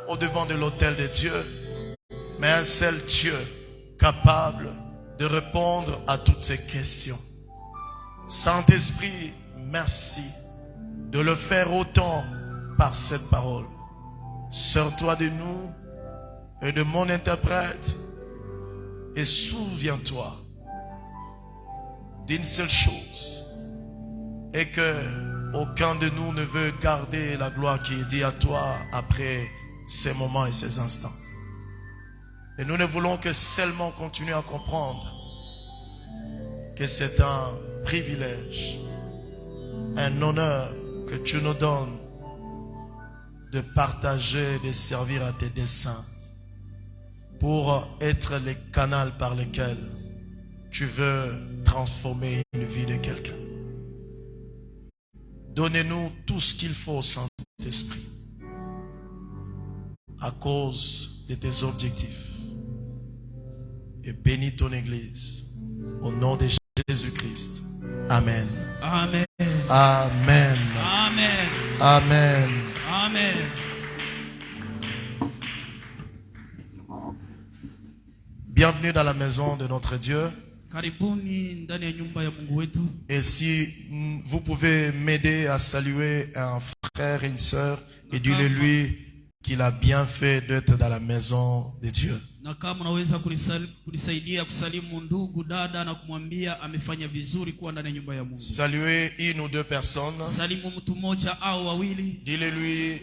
au devant de l'autel de Dieu, mais un seul Dieu capable de répondre à toutes ces questions. Saint-Esprit, merci de le faire autant par cette parole. Sors-toi de nous et de mon interprète et souviens-toi d'une seule chose, et que aucun de nous ne veut garder la gloire qui est due à toi après ces moments et ces instants. Et nous ne voulons que seulement continuer à comprendre que c'est un privilège, un honneur que tu nous donnes de partager, de servir à tes desseins pour être les canaux par lesquels tu veux transformer une vie de quelqu'un. Donnez-nous tout ce qu'il faut, Saint-Esprit, à cause de tes objectifs. Et bénis ton Église au nom de Jésus-Christ. Amen. Amen. Amen. Amen. Amen. Amen. Bienvenue dans la maison de notre Dieu. Karibuni ndani ya nyumba ya Mungu wetu. Et si vous pouvez m'aider à saluer un frère et une sœur, et dites-lui qu'il a bien fait d'être dans la maison de Dieu. Na kama unaweza kunisaidia kusalimu ndugu dada na kumwambia amefanya vizuri kuwa ndani ya nyumba ya Mungu. Saluer une ou deux personnes. Salimu mtu mmoja au wawili. Dis-le-lui,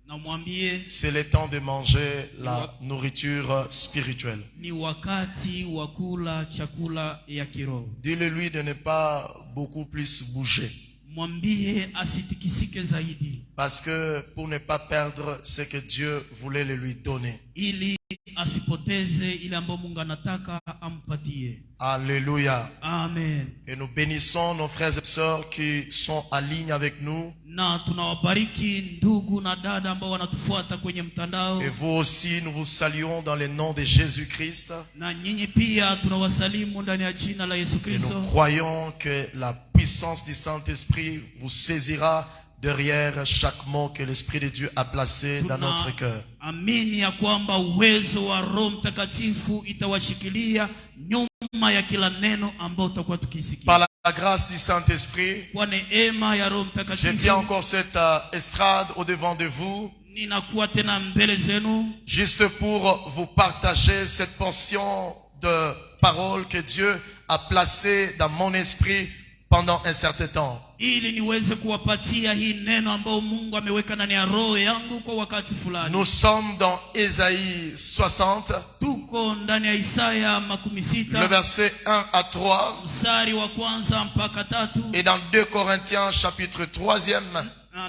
na mwambie c'est le temps de manger la nourriture spirituelle. Ni wakati wa kula chakula ya kiroho. Dis-le-lui de ne pas beaucoup plus bouger. Mwambie asitikisike zaidi. Parce que pour ne pas perdre ce que Dieu voulait le lui donner. Ili asipoteze ile ambayo Mungu anataka ampatie. Alléluia. Amen. Et nous bénissons nos frères et sœurs qui sont en ligne avec nous. Na tunawabariki ndugu na dada ambao wanatufuata kwenye mtandao. Et vous aussi, nous vous saluons dans le nom de Jésus-Christ. Na nyinyi pia tunawasalimu ndani ya jina la Yesu Et Kristo. nous croyons que la puissance du Saint-Esprit vous saisira derrière chaque mot que l'Esprit de Dieu a placé dans notre cœur. Amini ya kwamba uwezo wa Roho Mtakatifu itawashikilia nyuma ya kila neno ambao tutakuwa tukisikia. Par la grâce du Saint-Esprit, kwa neema ya Roho Mtakatifu, je tiens encore cette estrade au devant de vous, ninakuwa tena mbele zenu, juste pour vous partager cette portion de parole que Dieu a placée dans mon esprit pendant un certain temps. Ili niweze kuwapatia hii neno ambao Mungu ameweka ndani ya roho yangu kwa wakati fulani. Nous sommes dans Ésaïe 60. Tuko ndani ya Isaya 60. Le verset 1 à 3. Mstari wa kwanza mpaka 3. Et dans 2 Corinthiens chapitre 3e.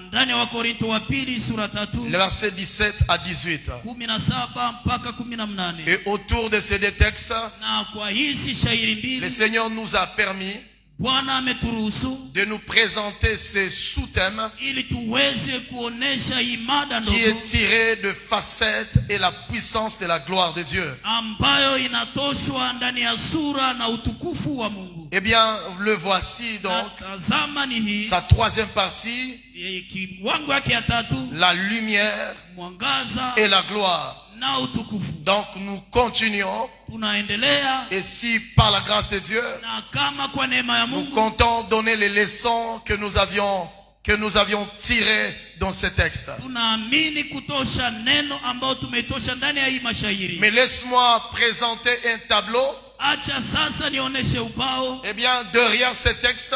Ndani ya Wakorintho wa pili sura 3. Le verset 17 à 18. 17 mpaka 18. Et autour de ces deux textes, na kwa hizi shairi mbili, le Seigneur nous a permis Bwana ameturuhusu de nous présenter ces sous-thèmes ili tuweze kuonesha imada ndogo qui est tiré de facettes et la puissance de la gloire de Dieu. ambayo inatoshwa ndani ya sura na utukufu wa Mungu. Eh bien, le voici donc, sa troisième partie, la lumière et la gloire. Donc nous continuons, et si par la grâce de Dieu, nous comptons donner les leçons que nous avions tirées dans ce texte. Mais laisse-moi présenter un tableau. Eh bien, derrière ce texte,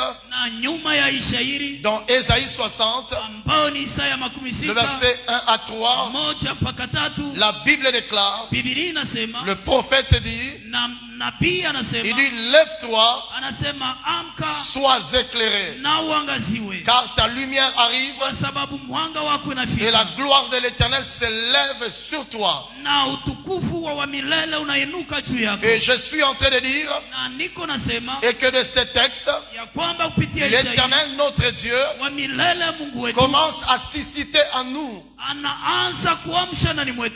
dans Ésaïe 60, le verset 1 à 3, la Bible déclare, le prophète dit, il dit, lève-toi, sois éclairé, car ta lumière arrive et la gloire de l'Éternel s'élève sur toi. Et je suis en train de dire, et que de ce texte, l'Éternel notre Dieu commence à susciter en nous,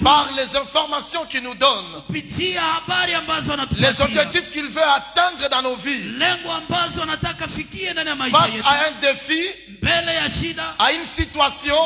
par les informations qu'il nous donne, les objectifs qu'il veut atteindre dans nos vies, face à un défi, à une situation,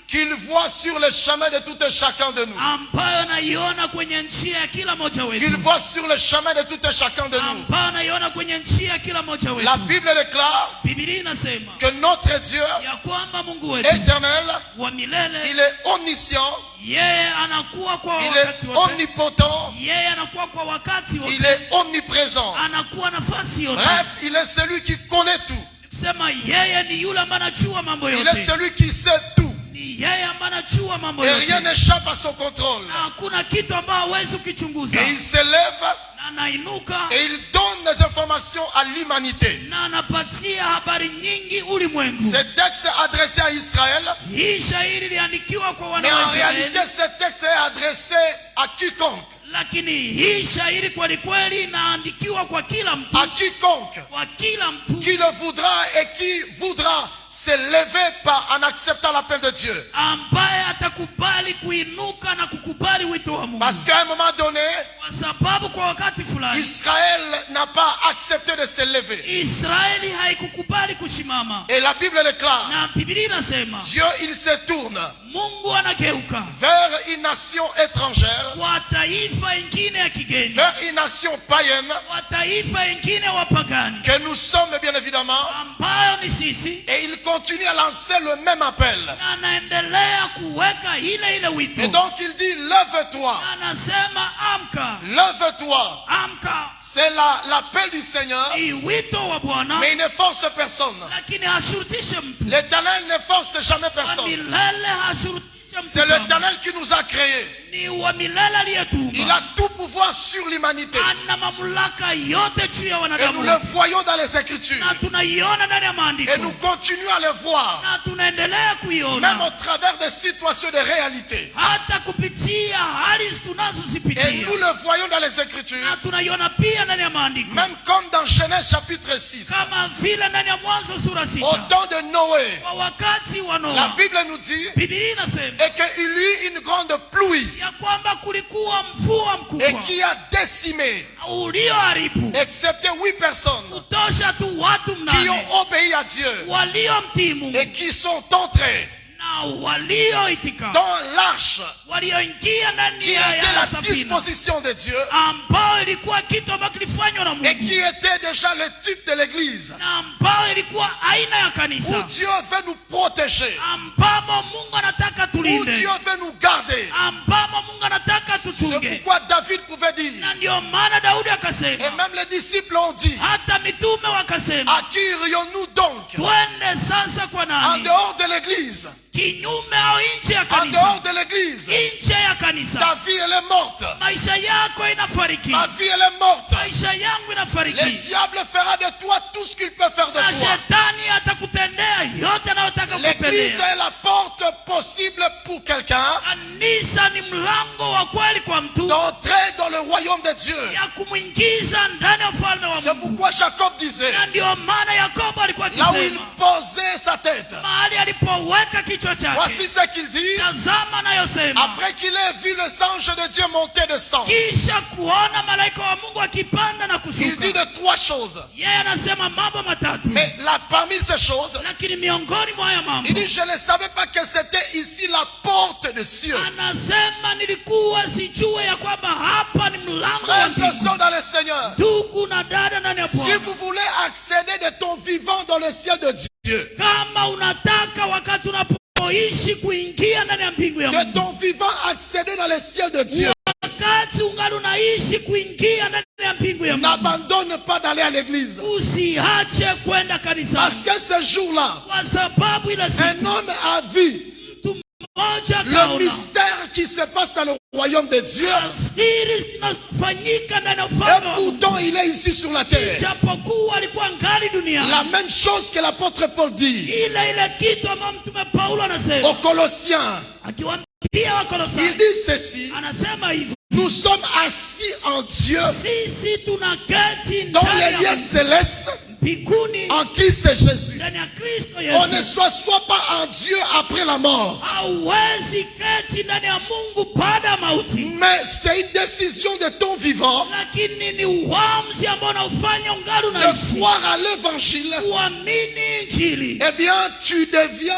qu'il voit sur le chemin de tout et chacun de nous. ambayo naiona kwenye njia ya kila mmoja Qu'il wetu, voit sur le chemin de tout et chacun de nous. ambayo naiona kwenye njia ya kila mmoja wetu. La Bible déclare Biblia inasema que notre Dieu ya kwamba Mungu wetu éternel, wa milele, il est omniscient, yeye anakuwa kwa il wakati est wote, omnipotent, yeye anakuwa kwa wakati il wote, est omniprésent. anakuwa nafasi yote. Bref, il est celui qui connaît tout. Kusema yeye ni yule ambaye anajua mambo Il est yote, celui qui sait tout. ni yeye ambaye anajua mambo Et rien yote, n'échappe à son contrôle. na hakuna kitu ambayo hawezi kukichunguza. Et il s'élève Na anainuka et il donne des informations à l'humanité. na anapatia habari nyingi ulimwengu. Ce texte est adressé à Israël, Hii shairi iliandikiwa kwa wana mais en wa réalité Israeli, ce texte est adressé à quiconque. lakini hii shairi kweli kweli inaandikiwa kwa kila mtu, À quiconque kwa kila mtu qui le voudra et qui voudra se lever en acceptant l'appel de Dieu. ambaye atakubali kuinuka na kukubali wito wa Mungu. Parce qu'à un moment donné, Kwa sababu kwa wakati fulani Israël n'a pas accepté de se lever. Israeli haikukubali kusimama, Et la Bible déclare, na Biblia inasema Dieu il se tourne Mungu anageuka vers une nation étrangère, kwa taifa ingine ya kigeni, vers une nation païenne, kwa taifa ingine wapagani, que nous sommes bien évidemment, ambayo ni sisi, et il continue à lancer le même appel. na anaendelea kuweka ile wito. Et donc il dit, lève-toi, Na anasema amka, lève-toi. amka. C'est l'appel du Seigneur, Ni wito wa Bwana, mais il ne force personne. lakini hashurutishe mtu. L'Éternel ne force jamais Wa personne. milele hashurutishe mtu. C'est kamwe. l'Éternel qui nous a créés. Ni wa milele Il aliyetumba, a tout pouvoir sur l'humanité. ana mamlaka yote juu ya Et nous wanadamu, le voyons dans les Écritures. na tunaiona ndani ya maandiko, Et nous continuons à le voir, na tunaendelea même kuiona au travers des situations de réalité. hata kupitia hali Et tunazozipitia, nous le voyons dans les Écritures, na tunaiona pia ndani ya maandiko, même comme dans Genèse chapitre 6. kama vile ndani ya Mwanzo sura Au 6 temps de Noé, kwa wakati wa la Noa. Bible nous dit Biblia inasema et qu'il y eut une grande pluie ya kwamba kulikuwa mvua et mkubwa qui a décimé, ulioharibu excepté 8 personnes kutosha tu watu qui 8 ont obéi à Dieu waliomtii Mungu et qui sont entrés na walioitika, dans l'arche walioingia ndani qui ya était la safina, disposition de Dieu ambao ilikuwa kitu ambacho kilifanywa na et Mungu, qui était déjà le type de l'église, na ambao ilikuwa aina ya où kanisa, Dieu veut nous protéger, ambamo Mungu anataka où tulinde, Dieu veut nous garder. ambamo Mungu anataka C'est tuchunge. pourquoi David pouvait dire, Na ndio maana Daudi et akasema, même les disciples ont dit, hata mitume wakasema, à qui irions-nous donc twende sasa kwa en nani? dehors de l'église? Kinyume au nje ya En kanisa, dehors de l'église, nje ya kanisa. ta vie elle est morte. Maisha yako inafariki, Ma vie elle est morte. maisha yangu Le inafariki, diable fera de toi tout ce qu'il peut faire de na toi. shetani atakutendea yote anayotaka L'église kutendea. est la porte possible pour quelqu'un Kanisa ni mlango wa kweli kwa mtu d'entrer dans le royaume de Dieu. ya kumwingiza ndani ya ufalme wa C'est Mungu. pourquoi Jacob disait, Na ndio maana Yakobo alikuwa là où il akisema, posait sa tête, mahali alipoweka kichwa voici chake, ce qu'il dit, tazama nayosema, après qu'il ait vu les anges de Dieu monter et descendre. kisha kuona malaika wa Mungu akipanda na Il dit kushuka. de trois choses. Yeye anasema mambo matatu, Mais là, parmi ces choses, lakini miongoni mwa haya mambo il dit, je ne savais pas que c'était ici la porte de cieux. anasema nilikuwa sijue ya kwamba hapa ni mlango wa Frères et mbingu. sœurs dans le Seigneur, Ndugu na dada ndani ya si Bwana, vous voulez accéder de ton vivant dans le ciel de Dieu, kama unataka wakati unapoishi kuingia ndani ya mbingu ya de Mungu, ton vivant accéder dans le ciel de Dieu, wakati ungali unaishi kuingia ndani ya mbingu ya Mungu, n'abandonne pas d'aller à l'église. usiache kwenda kanisani, Parce que ce jour-là, kwa sababu ile un siku homme a vu mtu mmoja le akaona mystère qui se passe dans le royaume de Dieu. siri zinazofanyika ndani ya Et ufalme wa Mungu, pourtant, il est ici sur la terre. japokuwa alikuwa ngali duniani. La même chose que l'apôtre Paul dit ile kitu ambayo mtume Paulo anasema aux Colossiens. akiwaambia Il Wakolosai, dit ceci, anasema hivi, nous sommes assis en Dieu sisi tunaketi dans ndani les lieux ya célestes mbinguni en Christ Jésus. ndani ya Kristo On ne Yesu. s'assoit pas en Dieu après la mort, Hauwezi keti ndani ya Mungu baada ya mauti, mais c'est une décision de ton vivant lakini ni uamuzi ambao unaufanya ungali de unaishi croire à l'évangile. kuamini Injili. Eh bien, tu deviens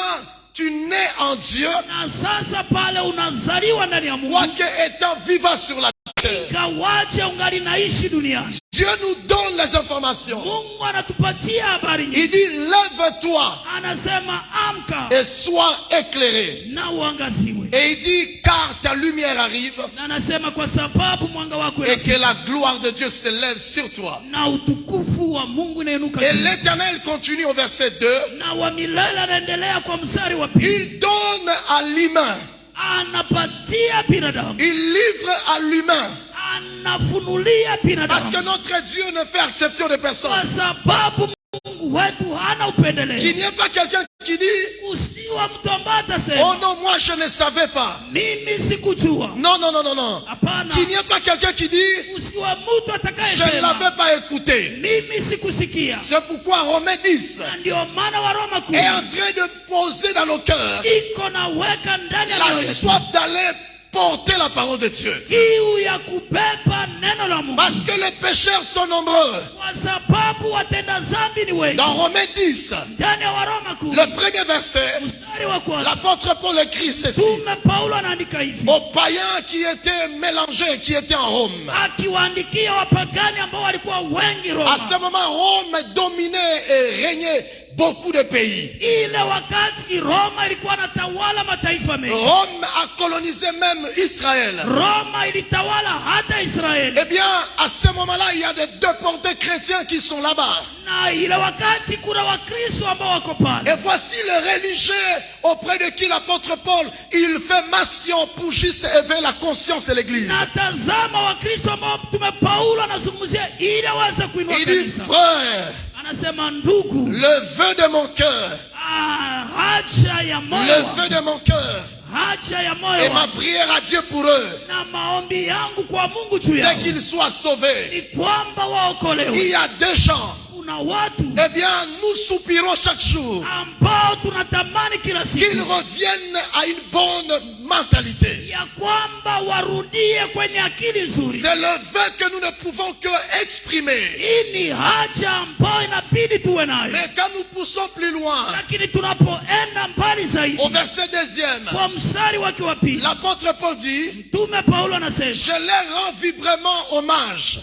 tu nais en Dieu, na sasa pale unazaliwa ndani ya Mungu, quoique étant vivant sur la terre, ingawaje ungali naishi duniani, Dieu nous donne les informations. Mungu anatupatia habari nyingi. Il dit, lève-toi Anasema amka et sois éclairé. na uangaziwe. Et il dit, car ta lumière arrive Na anasema kwa sababu mwanga wako et que la gloire de Dieu s'élève sur toi. na utukufu wa Mungu unainuka Et juu. l'Éternel continue au verset 2. Na wa milele anaendelea kwa mstari wa pili. Il donne à l'humain, Anapatia binadamu, il livre à l'humain. anafunulia Parce que binadamu, notre Dieu ne fait exception de personne. kwa sababu Mungu wetu hana upendeleo. Qu'il n'y ait pas quelqu'un qui dit, Usiwa mtu ambaye oh atasema non, moi je ne savais pas. mimi sikujua. Non, non, non, non, non. Hapana. Qu'il n'y ait pas quelqu'un qui dit, Usiwa mtu je ne atakayesema l'avais pas écouté. mimi sikusikia. C'est pourquoi Romains 10 Na ndio maana Waroma est en 10 train de poser dans nos cœurs iko na weka ndani ya la mioyo yetu soif d'aller porter la parole de Dieu. kiu ya kubeba neno la Mungu, Parce que les pécheurs sont nombreux. kwa sababu watenda dhambi ni wengi. Dans Romains 10, Ndani ya Waroma 10 le premier verset, mstari wa kwanza, l'apôtre Paul écrit ceci Mtume Paulo anaandika hivi, aux païens qui étaient mélangés, qui étaient en Rome. akiwaandikia wapagani ambao walikuwa wengi Roma. À ce moment, Rome dominait et régnait beaucoup de pays. Ile wakati Roma ilikuwa natawala mataifa mengi. Rome a colonisé même Israël. Roma ilitawala hata Israeli. Eh bien, à ce moment-là, il y a des déportés chrétiens qui sont là-bas. Na ile wakati kuna Wakristo ambao wako pale. Et voici les religieux auprès de qui l'apôtre Paul, il fait mention pour juste éveiller la conscience de l'église. Na tazama Wakristo ambao Mtume Paulo anazungumzia ili aweze kuinua Il dit, kanisa. frère, Anasema ndugu, le vœu de mon cœur, haja ya le moyo, vœu de mon cœur haja ya moyo et ma wangu, prière à Dieu pour eux, na maombi yangu kwa Mungu juu c'est yao qu'ils soient sauvés. ni kwamba waokolewe. Il y a des gens, Kuna watu eh bien, nous soupirons chaque jour ambao tunatamani kila qu'ils siku reviennent à une bonne mentalité. ya kwamba warudie kwenye akili nzuri. C'est le vœu que nous ne pouvons que exprimer. Hii ni haja ambayo inabidi tuwe nayo, Mais quand nous poussons plus loin, lakini tunapoenda mbali zaidi, au verset 2, kwa mstari wake wa pili, l'apôtre Paul dit, Mtume Paulo anasema je leur rends vibrement hommage.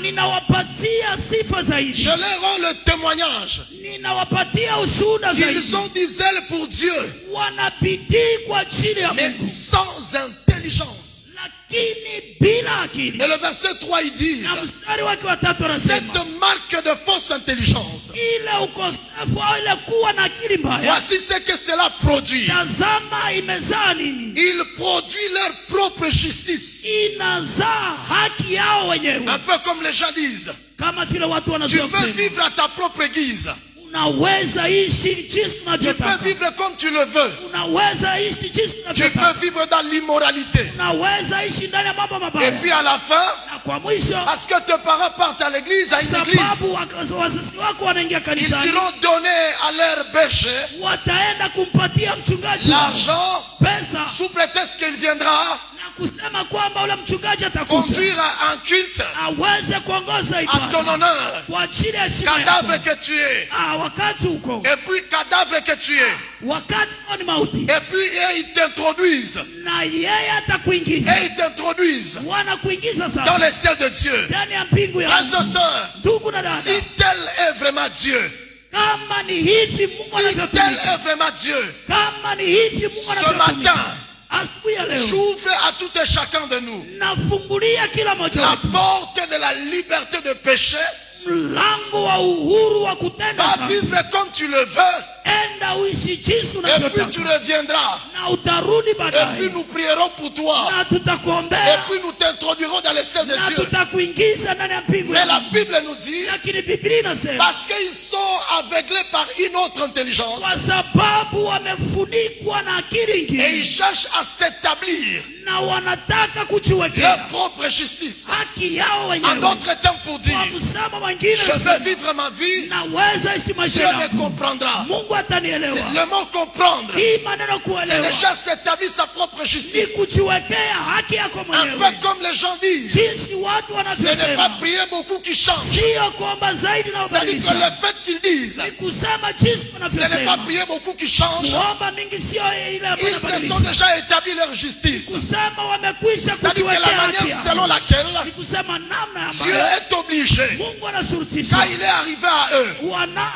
ninawapatia sifa zaidi, Je leur rends le témoignage ninawapatia ushuhuda zaidi. qu'ils ont du zèle pour Dieu, Wanabidii kwa ajili ya mais Mungu, sans intelligence. lakini bila akili. Et le verset 3, il dit, Na mstari wake wa tatu anasema cette marque de fausse intelligence, ile ukosefu au ile kuwa na akili mbaya, voici ce que cela produit. tazama imezaa nini? Il produit leur propre justice. Inazaa haki yao wenyewe. Un peu comme les gens disent, Kama vile watu tu wanazoea peux kusema, vivre à ta propre guise. unaweza ishi jinsi Tu peux unavyotaka, vivre comme tu le veux. unaweza ishi jinsi Tu unavyotaka, peux vivre dans l'immoralité. unaweza ishi ndani ya mambo Et mabaya. puis à la fin, Na kwa mwisho, parce que tes parents partent à l'église, à une église, sababu wazazi wako wanaingia ils kanisani, seront donnés à leur berger wataenda kumpatia mchungaji wao l'argent pesa sous prétexte qu'il viendra na kusema kwamba ule mchungaji atakuja conduire un culte aweze kuongoza à ton ibada honneur. kwa ajili ya heshima Cadavre yako. que tu es. Wakati huko, Et puis cadavre que tu es. wakati huo ni mauti, Et puis ils t'introduisent. na yeye atakuingiza, Et ils t'introduisent wanakuingiza dans sasa les ciels de Dieu. ndani ya mbingu ya Frères et Mungu. sœurs, Ndugu na dada, si tel est vraiment Dieu, kama ni hivi Mungu si tel anavyotumika, est vraiment Dieu, kama ni hivi Mungu ce anavyotumika, matin, asubuhi ya leo j'ouvre à tout et chacun de nous nafungulia kila mmoja la wetu porte de la liberté de péché. mlango wa uhuru wa kutenda Va dhambi. vivre comme tu le veux. Enda uishi jinsi Et puis tu unavyotaka reviendras. na utarudi Et puis baadaye, nous prierons pour toi. na Et tutakuombea puis nous t'introduirons dans les ciels de na Dieu. tutakuingiza ndani ya mbingu Mais ya la Mungu. Bible nous dit, Lakini Biblia inasema parce qu'ils sont aveuglés par une autre intelligence, kwa sababu wamefunikwa na akili et ils ingine cherchent à s'établir na wanataka leur kujiwekea propre justice. haki yao En wenyewe. d'autres termes, pour dire, Kwa msemo mwingine je nasema, vais vivre ma vie, naweza ishi maisha Dieu me yangu, comprendra. Mungu atanielewa. Le mot comprendre, Hii maneno c'est kuelewa déjà s'établir sa propre ni justice. kujiwekea haki yako Un mwenyewe, peu comme comme les gens disent, jinsi watu ce n'est pas wanavyosema, prier beaucoup qui change. sio kuomba zaidi na C'est-à-dire que ubadilisha. le fait qu'ils disent, Ni kusema jinsi ce n'est pas wanavyosema. prier beaucoup qui change. Kuomba mingi sio ile ambayo Ils se sont inabadilisha. déjà établi leur justice. Kusema wamekwisha C'est-à-dire que la kujiwekea manière haki yao. selon laquelle Ni kusema namna Dieu ambayo est obligé, Mungu anashurutisha. quand il est arrivé à eux,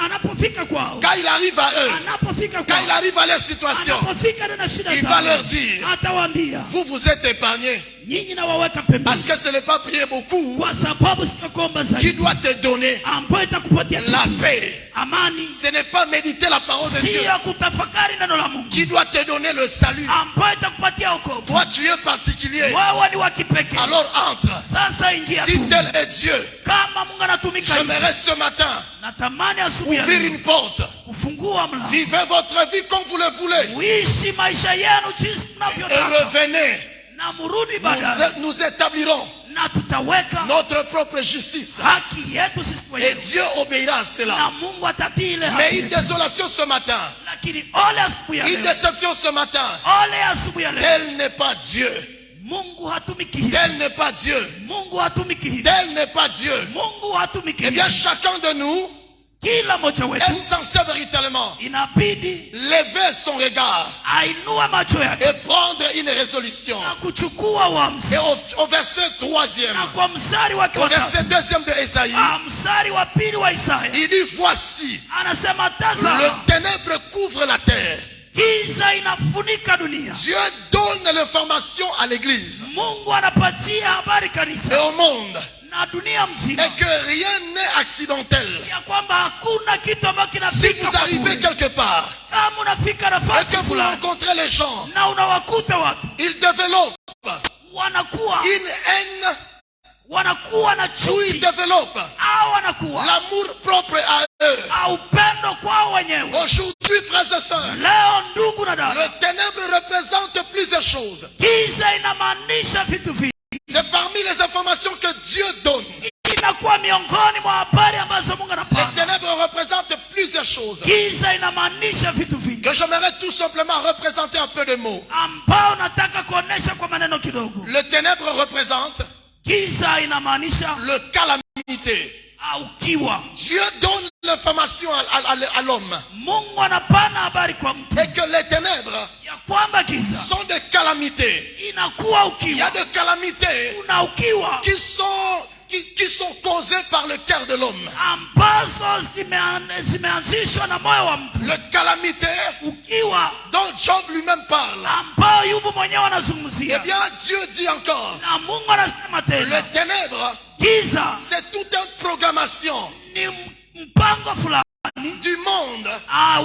Anapofika kwao, quand il arrive à eux, anapofika quand kwao, il arrive à leur situation, anapofika na shida il zao, va leur dire, atawaambia vous vous êtes épargnés. nyinyi nawaweka Parce pembeni, que ce n'est pas prier beaucoup kwa sababu sio kuomba qui zaidi doit te donner ambayo itakupatia la kitu. paix. Amani Ce n'est pas méditer la parole de Dieu sio kutafakari neno la Mungu qui doit te donner le salut. ambayo itakupatia wokovu. Toi, tu es particulier. Wewe ni wa kipekee. Alors entre. Sasa ingia Si tu. tel est Dieu, Kama Mungu anatumika hivi, j'aimerais ce matin natamani asubuhi ya ouvrir leo une porte. kufungua mlango. Vivez votre vie comme vous le voulez. Uishi maisha yenu jinsi Et mnavyotaka. revenez. Na murudi baadaye. Nous établirons Na tutaweka notre propre justice. haki yetu sisi Et wenyewe. Dieu obéira à cela. Na Mungu atatii ile Mais haki. une désolation ce matin, Lakini ole asubuhi ya une leo. déception ce matin, Ole asubuhi ya leo. tel n'est pas Dieu. Mungu hatumiki hivi. Tel n'est pas Dieu. Mungu hatumiki hivi. Tel n'est pas Dieu. Mungu hatumiki Eh hivi. bien, chacun de nous Kila mmoja est wetu censé véritablement inabidi lever son regard ainue macho yake et prendre une résolution. na kuchukua uamuzi. Et au verset 3e, Na kwa mstari wake au wa verset tatu, 2e de Esaïe, mstari wa pili wa Isaya il dit, voici, anasema, le tazama, ténèbre couvre la terre. giza inafunika dunia. Dieu donne l'information à l'église Mungu anapatia habari et kanisa au monde, na dunia mzima et que rien n'est accidentel. ya kwamba hakuna kitu ambacho Si kinapita vous kwa arrivez bure. quelque part Kama unafika et nafasi que vous fulani rencontrez les gens, na unawakuta watu ils développent wanakuwa une haine wanakuwa na ou ils chuki développent au wanakuwa l'amour propre à eux. au upendo kwao wenyewe. Aujourd'hui, frères et sœurs, Leo ndugu na le dada, ténèbre représente plusieurs choses. giza inamaanisha vitu vingi. C'est parmi les informations que Dieu donne. Inakuwa miongoni mwa habari ambazo Mungu Les anapanga. ténèbres représentent plusieurs choses Giza inamaanisha vitu vingi que j'aimerais tout simplement représenter en peu de mots. ambao nataka kuonesha kwa maneno kidogo. Le ténèbre représente Giza inamaanisha le calamité. au kiwa. Dieu donne l'information à l'homme Mungu anapana habari kwa mtu et que les ténèbres ya kwamba giza sont des calamités. inakuwa Il y a ukiwa. des calamités Kuna ukiwa qui sont causées par le cœur de l'homme. ambazo zimeanzishwa na moyo wa mtu. Le calamité Ukiwa dont Job lui-même parle. ambao Yubu mwenyewe Eh anazungumzia. bien, Dieu dit encore, Na Mungu anasema le tena, ténèbre, giza c'est toute une programmation ni mpango fulani du monde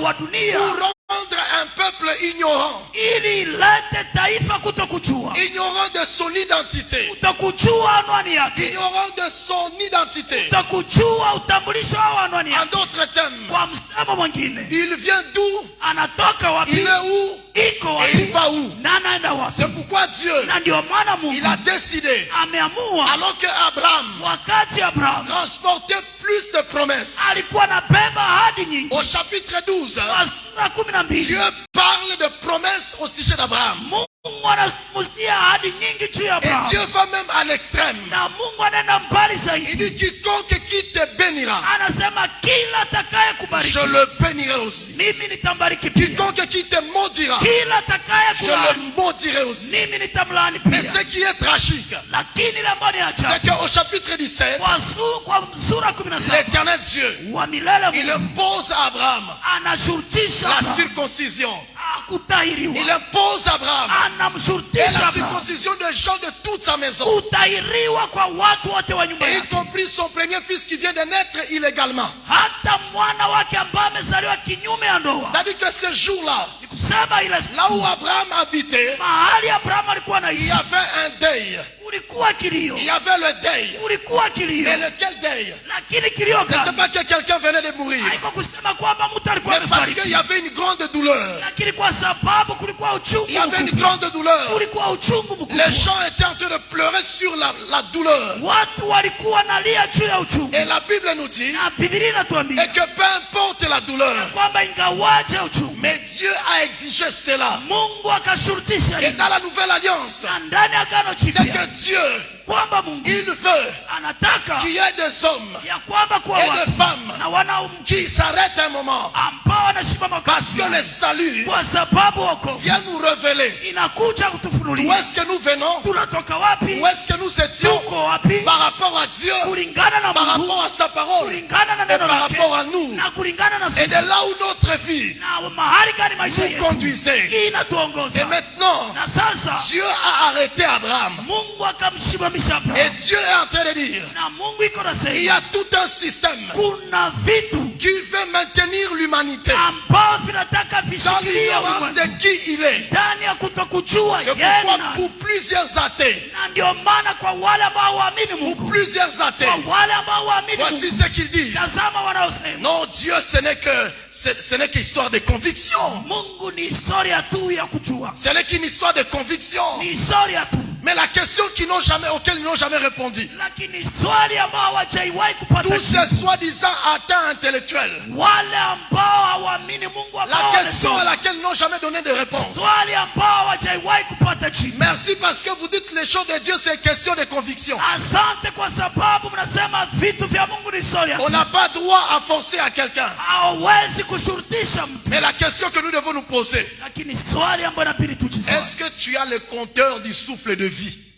wa dunia pour rendre un peuple ignorant, ili ilete taifa kutokujua, ignorant de son identité, kutokujua anwani yake, ignorant de son identité. kutokujua utambulisho wa anwani En yake. d'autres termes, Kwa msemo mwingine, il vient d'où, anatoka wapi, il est où iko et il wapi, va où. na anaenda wapi. C'est pourquoi Dieu, Na ndio maana il Mungu a décidé, ameamua, alors que Abraham wakati Abrahamu transportait plus de promesses, alikuwa anabeba ahadi nyingi, au chapitre 12, kwa sura 12 Dieu parle de promesses au sujet d'Abraham. Mungu anazungumzia ahadi nyingi juu ya Et Abrahamu. Dieu va même à l'extrême. Na Mungu anaenda mbali Il zaidi, dit, quiconque qui te bénira, anasema kila atakaye kubariki je le bénirai aussi. mimi nitambariki pia, Quiconque qui te maudira, kila atakaye je kulaani le maudirai aussi. mimi nitamlaani Mais pia. ce qui est tragique, Lakini ile ambayo ni c'est ajabu, qu'au chapitre 17, kwa sura 17 l'éternel Dieu, wa milele il Mungu impose à Abraham anashurutisha la Abrahamu circoncision. kutahiriwa, Il impose à Abraham et anamshurutisha la Abrahamu circoncision des gens de toute sa maison, kutahiriwa kwa watu wote wa nyumba et y yake, compris son premier fils qui vient de naître illégalement. hata mwana wake ambaye amezaliwa kinyume ya ndoa. C'est-à-dire que ce jour-là, Ni kusema ile là où Abraham habitait, mahali Abrahamu alikuwa il y anaishi avait un deuil. kulikuwa kilio, Il y avait le deuil. kulikuwa kilio, Et lequel deuil? lakini kilio C'était gani? pas que quelqu'un venait de mourir, Haiko kusema kwamba mtu alikuwa mais parce qu'il amefariki, y avait une grande douleur. lakini kwa sababu kulikuwa uchungu Il y avait une mkubwa, grande douleur. kulikuwa uchungu mkubwa. Les gens étaient en train de pleurer sur la douleur. Watu walikuwa nalia juu ya uchungu, Et la Bible nous dit na Biblia et inatuambia que peu importe la douleur, kwamba ingawaje uchungu, mais Dieu a exigé cela. Mungu akashurutisha Et hili. dans la nouvelle alliance, Na ndani ya agano c'est jipya que Dieu kwamba Mungu il veut anataka qu'il y ait des hommes ya kwamba kwa et watu des femmes na wanaume qui s'arrêtent un moment ambao wanasimama parce que le salut kwa sababu wokovu vient nous révéler inakuja d'où kutufunulia est-ce que nous venons, tunatoka wapi, où est-ce que nous étions tuko wapi par rapport à Dieu, kulingana na par Mungu, rapport à sa parole kulingana na et neno par lake rapport à nous. na kulingana na Et sisi de là où notre vie na mahali gani maisha nous yetu conduisait. Et inatuongoza. maintenant, Na sasa Dieu a arrêté Abraham. Mungu akamsimamisha Et Abrahamu, Dieu est en train de dire, na Mungu iko na il y a sema tout un système kuna vitu qui veut maintenir l'humanité ambao vinataka dans vishikilie l'ignorance de ulimwengu qui il est. ndani ya kutokujua C'est yeye pourquoi na pour plusieurs athées, na ndio maana kwa wale ambao waamini pour Mungu, plusieurs athées, kwa wale ambao waamini voici Mungu, ce qu'ils disent. tazama wanaosema Non, Dieu, ce n'est qu'histoire de conviction. Mungu ni historia tu ya kujua, Ce n'est qu'une histoire de conviction. ni historia tu, Mais la question auquel ils n'ont jamais répondu, lakini swali ambao hawajaiwahi kupata tous ces jibu, soi-disant atteints intellectuels, wale ambao hawaamini Mungu, ambao la question à wanasoma, laquelle ils n'ont jamais donné de réponse. swali ambao hawajaiwahi kupata jibu. Merci parce que vous dites les choses de Dieu, c'est question de conviction. Asante kwa sababu mnasema vitu vya Mungu ni historia. On n'a pas droit à forcer à quelqu'un. Hawezi kushurutisha mtu, Mais la question que nous devons nous poser, lakini swali ambayo inabidi tujiswali, est-ce que tu as le compteur du souffle de vie?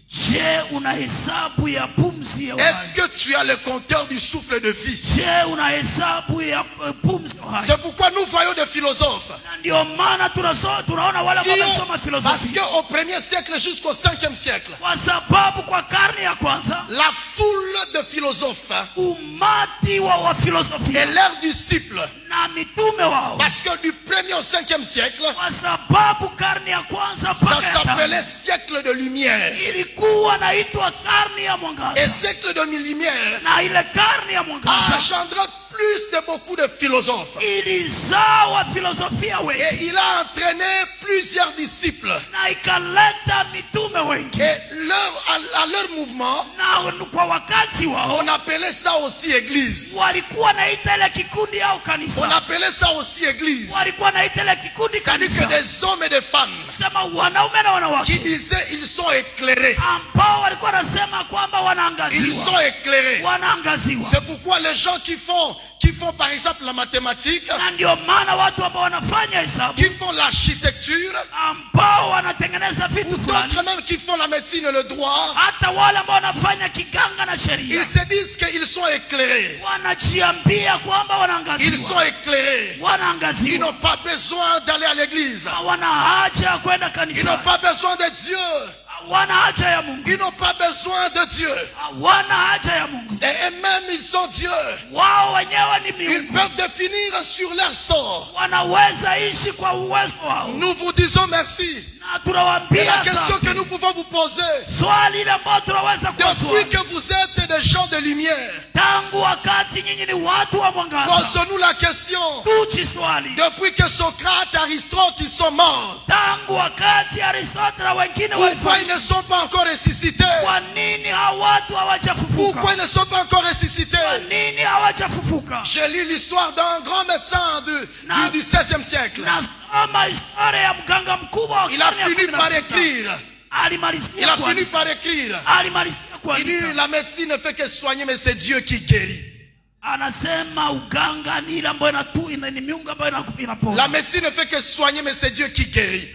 je, una hesabu ya pumzi ya Est-ce uhai? que tu as le compteur du souffle de vie? Je, una hesabu ya pumzi ya uhai? C'est pourquoi nous voyons des philosophes Na ndio maana tunaona wale qui ambao ont, wanasoma parce filosofia, qu'au 1er siècle jusqu'au 5e siècle, kwa sababu kwa karne ya kwanza la foule de philosophes umati wa et filosofia leurs disciples, na mitume wao, parce que du 1er au 5e siècle, kwa sababu karne ya kwanza ça mpaka ya tano s'appelait siècle de lumière. ilikuwa naitwa karne ya mwangaza, Et siècle de lumière na ile karne ya a mwangaza engendré plus de beaucoup de philosophes. ilizaa wa filosofia wengi Et il a entraîné plusieurs disciples. na ikaleta mitume wengi, Et à leur mouvement, na kwa wakati wao on appelait ça aussi église. walikuwa naita ile kikundi au On kanisa, appelait ça aussi église. walikuwa naita ile kikundi C'est-à-dire que kanisa, des hommes et des femmes sema wanaume na qui wanawake disaient ils sont éclairés. ambao walikuwa wanasema kwamba Ils wanaangaziwa, sont éclairés. wanaangaziwa. C'est pourquoi les gens qui font par exemple la mathématique, Na ndio maana watu ambao wanafanya hesabu, qui font l'architecture, ambao wanatengeneza ou vitu fulani, d'autres même qui font la médecine et le droit, hata wale ambao wanafanya kiganga na ils sheria, se disent qu'ils sont éclairés. wanajiambia kwamba Ils wanaangaziwa, sont éclairés. Ils wanaangaziwa, n'ont pas besoin d'aller à l'église. hawana haja ya kwenda Ils n'ont kanisa, pas besoin de Dieu. hawana haja ya Mungu, Ils n'ont pas besoin de Dieu. hawana haja ya Mungu. Et même ils sont Dieu. Wao wenyewe ni Ils miungu, peuvent définir sur leur sort. wanaweza ishi kwa uwezo wao, Nous vous disons merci. na Et tunawaambia la question que asante. nous pouvons vous poser, Swali ile ambayo tunaweza depuis kuwaswali, que vous êtes des gens de lumière, tangu wakati nyinyi ni watu wa mwangaza, posons-nous la question. tujiswali, Depuis que Socrate, Aristote, ils sont morts, tangu wakati Aristotle na wengine pourquoi walifariki, ils ne sont pas encore ressuscités? kwa nini hawa watu hawajafufuka? Pourquoi ils ne sont pas encore ressuscités? Kwa nini hawajafufuka? J'ai lu l'histoire d'un grand médecin du 16e siècle. Nasoma historia ya mganga mkubwa wa Il a karne ya fini par 16. écrire. Alimalizia Il a kuandika. fini par écrire. Alimalizia Il kuandika. dit la médecine ne fait que soigner, mais c'est Dieu qui guérit. Anasema uganga ni ile ambayo ni miungu ambayo inapona. La médecine ne fait que soigner, mais c'est Dieu qui guérit.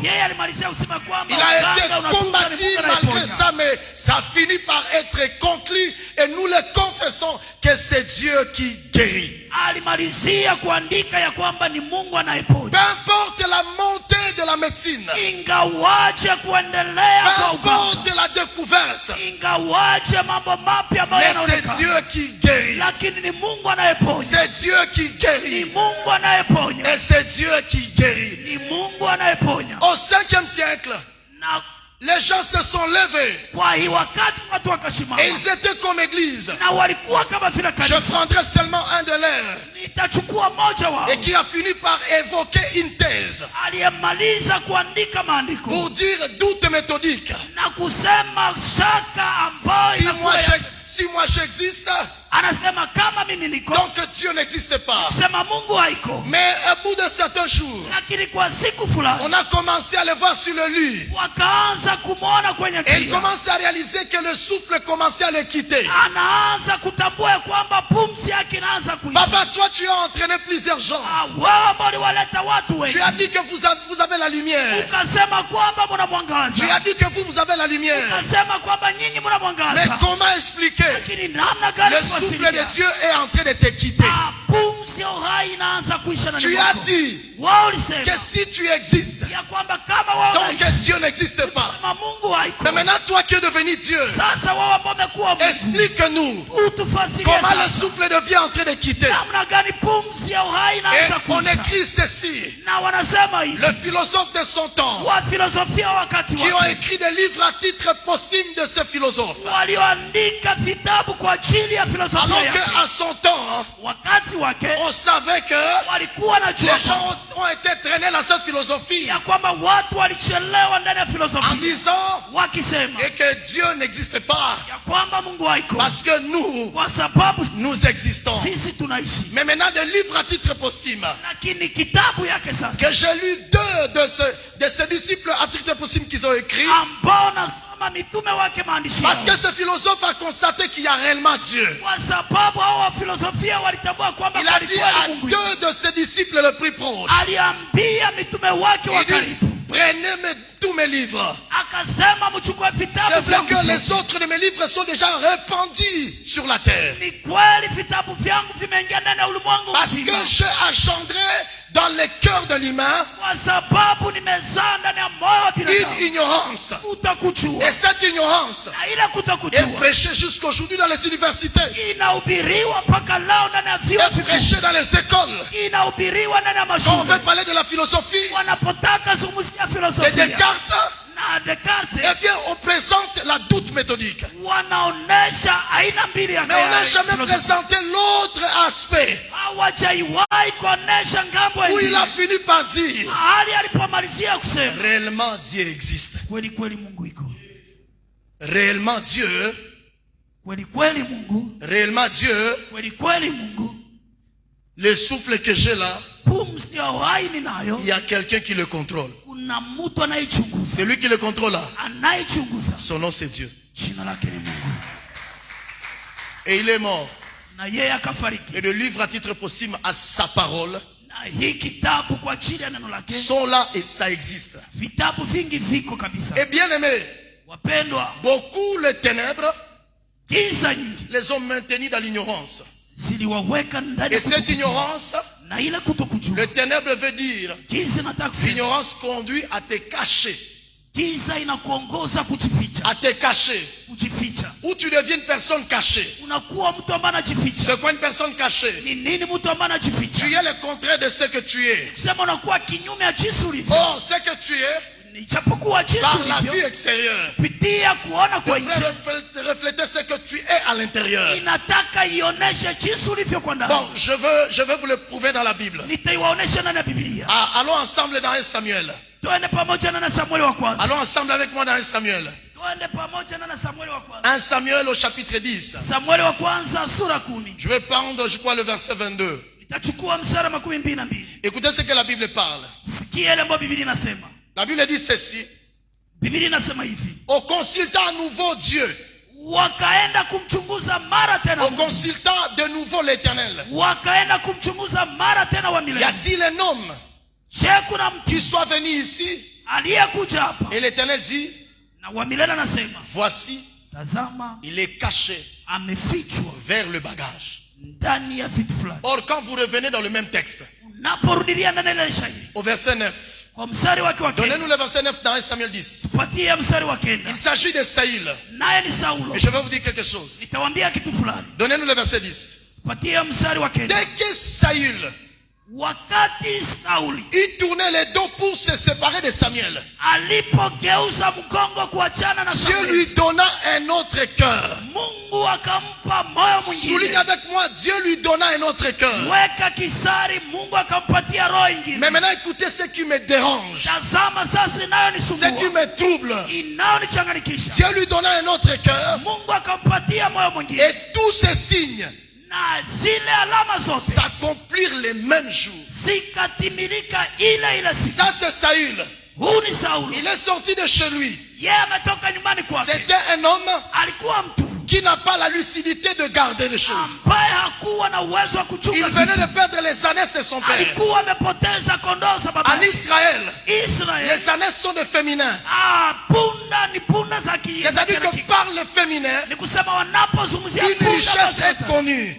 Yeye alimalizia kusema kwamba Il a été uganga unatunga ni combattu Mungu malgré anayeponya. ça, mais ça finit par être conclu et nous le confessons que c'est Dieu qui guérit. Alimalizia kuandika ya kwamba ni Mungu anayeponya. Peu importe la montée de la médecine, Ingawaje kuendelea peu kwa importe uganga, la découverte, ingawaje mambo mapya ambayo mais c'est yanaonekana, Dieu qui guérit. lakini ni Mungu anayeponya. C'est Dieu qui Ni guérit. Mungu anayeponya. Et c'est Dieu qui guérit. Ni Mungu anayeponya. Au 5e siècle, Na les gens se sont levés kwa hii wakati watu wakasimama, et ils étaient comme église. na walikuwa kama vile Je kanisa. prendrai seulement un de leurs Nitachukua moja wao et qui a fini par évoquer une thèse aliyemaliza kuandika maandiko pour dire doute méthodique. na kusema shaka ambayo Si moi inakuwa moi j'existe, Anasema kama mimi niko, donc Dieu n'existe pas. sema Mungu haiko. Mais au bout de certains jours, Lakini kwa siku fulani on a commencé à le voir sur le lit. wakaanza kumwona kwenye Et il njia. commence à réaliser que le souffle commençait à le quitter. Anaanza kutambua kwamba pumzi yake inaanza kuisha. Papa, toi tu as entraîné plusieurs gens. Wewe ambao uliwaleta watu wengi, Tu as dit que vous avez la lumière. ukasema kwamba mna Tu mwangaza, as dit que vous avez la lumière. ukasema kwamba nyinyi mna Mais mwangaza. comment expliquer? Lakini namna gani Le souffle de Dieu est en train de te quitter. pumzi ya uhai inaanza kuisha ndani Tu mwako. as dit Wao que ulisema si tu existes, ya kwamba kama wao donc Dieu n'existe pas. kama Mungu haiko. Mais maintenant, toi qui es devenu Dieu, Sasa wao ambao wamekuwa Mungu, explique-nous utufasirie comment le sasa souffle de vie est en train de quitter. namna gani pumzi ya uhai Et inaanza on kuisha. écrit ceci. Na wanasema hivi, Le philosophe de son temps, wa filosofia wakati qui ont wake écrit des livres à titre posthume de ces philosophes. walioandika vitabu kwa ajili ya filosofia Alors yake. qu'à son temps, Wakati wake on savait que walikuwa na les jua gens ont été traînés dans cette philosophie ya kwamba watu walichelewa ndani ya en filosofia disant wakisema et que Dieu n'existe pas ya kwamba Mungu haiko parce que nous, kwa sababu nous existons. sisi tunaishi. Mais maintenant, des livres à titre posthume, Lakini kitabu yake sasa que j'ai lu deux de ces disciples à titre posthume qu'ils ont écrit, ambao nasoma mitume wake maandishi parce que yao. ce philosophe a constaté qu'il y a réellement Dieu. Kwa sababu hao wa filosofia walitambua kwamba Il a dit palikuwa à ni Mungu. deux de ses disciples les plus proches, Aliambia mitume wake wa il dit, karibu, prenez tous mes livres. akasema mchukue C'est vitabu vrai que vyangu les vyote. autres de mes livres sont déjà répandus sur la terre. Ni kweli vitabu vyangu vimeingia ndani ya ulimwengu Parce mzima. que j'ai engendré dans le cœur de l'humain Kwa sababu nimezaa ndani ya moyo wa une binadamu ignorance. kutokuchua. Et cette ignorance Na ile est kutokuchua prêchée jusqu'aujourd'hui dans les universités, inahubiriwa mpaka leo ndani ya vyuo est vikuu, prêchée dans les écoles. inahubiriwa ndani ya Quand on veut mashule. parler de la philosophie, Wanapotaka zungumzia de filosofia Descartes, na Descartes, eh bien, on présente la doute méthodique. wanaonesha aina mbili ya Mais on n'a jamais filosofia. présenté l'autre aspect Hawajaiwahi kuonesha ngambo où il a ingine. fini par dire Hali alipomalizia kusema réellement Dieu existe. kweli kweli Mungu iko, Réellement Dieu, kweli kweli Mungu, réellement Dieu, kweli kweli Mungu. le souffle que j'ai là, Pumzi ya uhai ninayo, il y a quelqu'un qui le contrôle. kuna mtu anayechunguza, C'est lui qui le contrôle là. anayechunguza. Son nom c'est Dieu. Jina lake ni Mungu, Et il est mort. na yeye akafariki. Et le livre à titre posthume à sa parole Na hii kitabu kwa ajili ya neno lake, sont là et ça existe. vitabu vingi viko kabisa. Et bien aimé, Wapendwa, beaucoup les ténèbres giza nyingi les ont maintenus dans l'ignorance. ziliwaweka ndani Et ya cette kutokujua. ignorance, Na ile kutokujua, le ténèbre veut dire, giza nataka kusema, l'ignorance conduit à te cacher, giza inakuongoza kujificha, à te cacher. kujificha. Ou tu deviens une personne cachée. Unakuwa mtu ambaye anajificha. C'est quoi une personne cachée? Ni nini mtu ambaye anajificha? Tu es le contraire de ce que tu es. Sema unakuwa kinyume ya jinsi ulivyo. Or, ce que tu es, Ijapokuwa jinsi par la vie ulivyo, extérieure, pitia kuona kwa devrait nje, refléter ce que tu es à l'intérieur. inataka ioneshe jinsi ulivyo kwa ndani. Bon, je veux vous le prouver dans la Bible. Nitaiwaonesha ndani ya Biblia. Ah, allons ensemble dans 1 Samuel. Twende pamoja na Samueli wa kwanza. Allons ensemble avec moi dans 1 Samuel. Twende pamoja na Samueli wa kwanza. 1 Samuel au chapitre 10. Samueli wa kwanza sura 10. Je vais prendre, je crois, le verset 22. Nitachukua mstari wa 22. Écoutez ce que la Bible parle. Sikia ile ambayo Biblia inasema. La Bible dit ceci. Biblia inasema hivi. Au consultant à nouveau Dieu. Wakaenda kumchunguza mara tena Au Mungu. consultant de nouveau l'Éternel. Wakaenda kumchunguza mara tena wa Y milele. a-t-il un homme Je, kuna mtu qui soit venu ici? aliyekuja hapa? Et l'Éternel dit, Na wa milele anasema, voici, tazama il est caché amefichwa vers le bagage. ndani ya vitu fulani. Or, quand vous revenez dans le même texte, Unaporudilia ndani ya ile shairi au verset 9, kwa mstari wake wa kenda, donnez-nous le verset 9 dans 1 Samuel 10. patia mstari wa kenda, Il s'agit de Saïl. naye ni Saulo. Et je vais vous dire quelque chose. Nitawaambia kitu fulani. Donnez-nous le verset 10. Patia mstari wa kenda. Dès que Saül, Wakati Sauli il tournait les dos pour se séparer de Samuel, alipogeuza mgongo kuachana na Dieu Samueli, lui donna un autre cœur. Mungu Mungu akampa moyo Souligne mwingine. avec moi, Dieu lui donna un autre cœur. Weka kisari, Mungu akampatia roho ingine. Mais maintenant écoutez ce qui me dérange, Tazama sasa ce qui inayonisumbua, me trouble. inayonichanganyikisha. Dieu lui donna un autre cœur Mungu akampatia moyo mwingine. et tous ces signes Na zile alama zote s'accomplirent les mêmes jours. zikatimilika ile ile siku. Ça c'est Saül. Huu ni Saulo. Il est sorti de chez lui. Yeye ametoka nyumbani kwake. C'était un homme Alikuwa mtu qui n'a pas la lucidité de garder les choses. ambaye hakuwa na uwezo wa Il kuchunga venait vitu. de perdre les ânesses de son père. Alikuwa amepoteza kondoo za baba En yake. Israël, Israeli. les ânesses sont des féminins. Punda ni punda za kiume. C'est-à-dire que par le féminin, Ni kusema wanapozungumzia une punda richesse za est connue.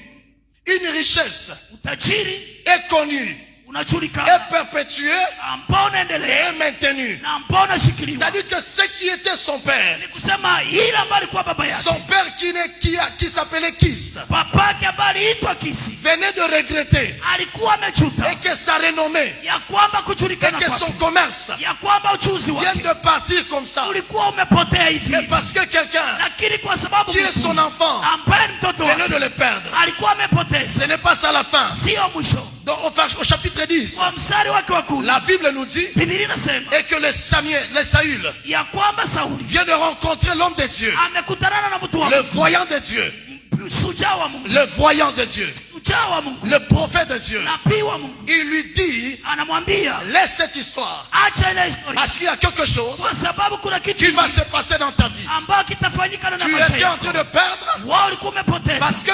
Une richesse utajiri est connue, unajulikana est perpétuée ambao et unaendelea est maintenue. na ambao unashikiliwa. C'est-à-dire que ce qui était son père, Ni kusema ile ambayo alikuwa baba yake, son père qui s'appelait Kis, babake ambaye aliitwa Kisi, venait de regretter alikuwa amejuta et que sa renommée ya kwamba et kujulikana que son kwake, commerce ya kwamba uchuzi vienne wake de partir comme ça. ulikuwa umepotea hivi, Et parce que quelqu'un lakini kwa sababu qui est son enfant ambaye ni mtoto venait wake de le perdre, alikuwa amepoteza, ce n'est pas ça la fin. sio mwisho. Donc au chapitre 10, Kwa mstari wake wa 10 la Bible nous dit Biblia inasema et que le Saül ya kwamba Sauli vient de rencontrer l'homme de Dieu, amekutana na mtu wa le Mungu, voyant de Dieu, shujaa wa Mungu, le voyant de Dieu, shujaa wa Mungu, le prophète de Dieu. nabii wa Mungu. Il lui dit, Anamwambia laisse cette histoire, acha ile historia, parce qu'il y a quelque chose kwa sababu kuna kitu qui va se passer dans ta vie. ambayo kitafanyika na Tu maisha étais en yako. train de perdre Wao ulikuwa umepoteza parce que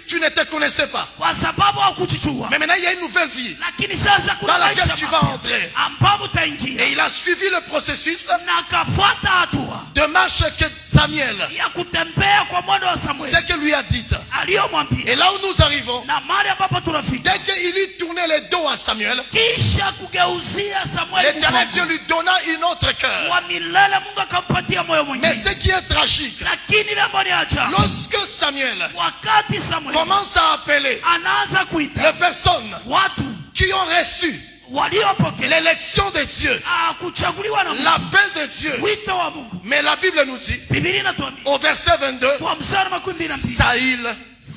tu ne te connaissais pas. kwa sababu haukujijua, Mais maintenant, il y a une nouvelle vie lakini sasa kuna dans laquelle maisha tu vas mapya entrer. ambapo Et utaingia, il a suivi le processus na akafuata hatua de marche que Samuel, ya kutembea kwa mwendo wa ce Samueli que lui a dit. aliyomwambia. Et là où nous arrivons, Na mahali ambapo tunafika, dès qu'il lui tournait les dos à Samuel, kisha kugeuzia Samueli l'Éternel Dieu mgongo lui donna une autre cœur. wa milele, Mungu akampatia moyo Mais mwingine. ce qui est tragique, Lakini ile ambayo ni ajabu, lorsque Samuel wakati Samueli commence à appeler anaanza kuita les personnes watu qui ont reçu waliopokea l'élection de Dieu, kuchaguliwa na Mungu, l'appel de Dieu, wito wa Mungu, mais la Bible nous dit, Biblia inatuambia au verset 22, kwa mstari wa 12, Saül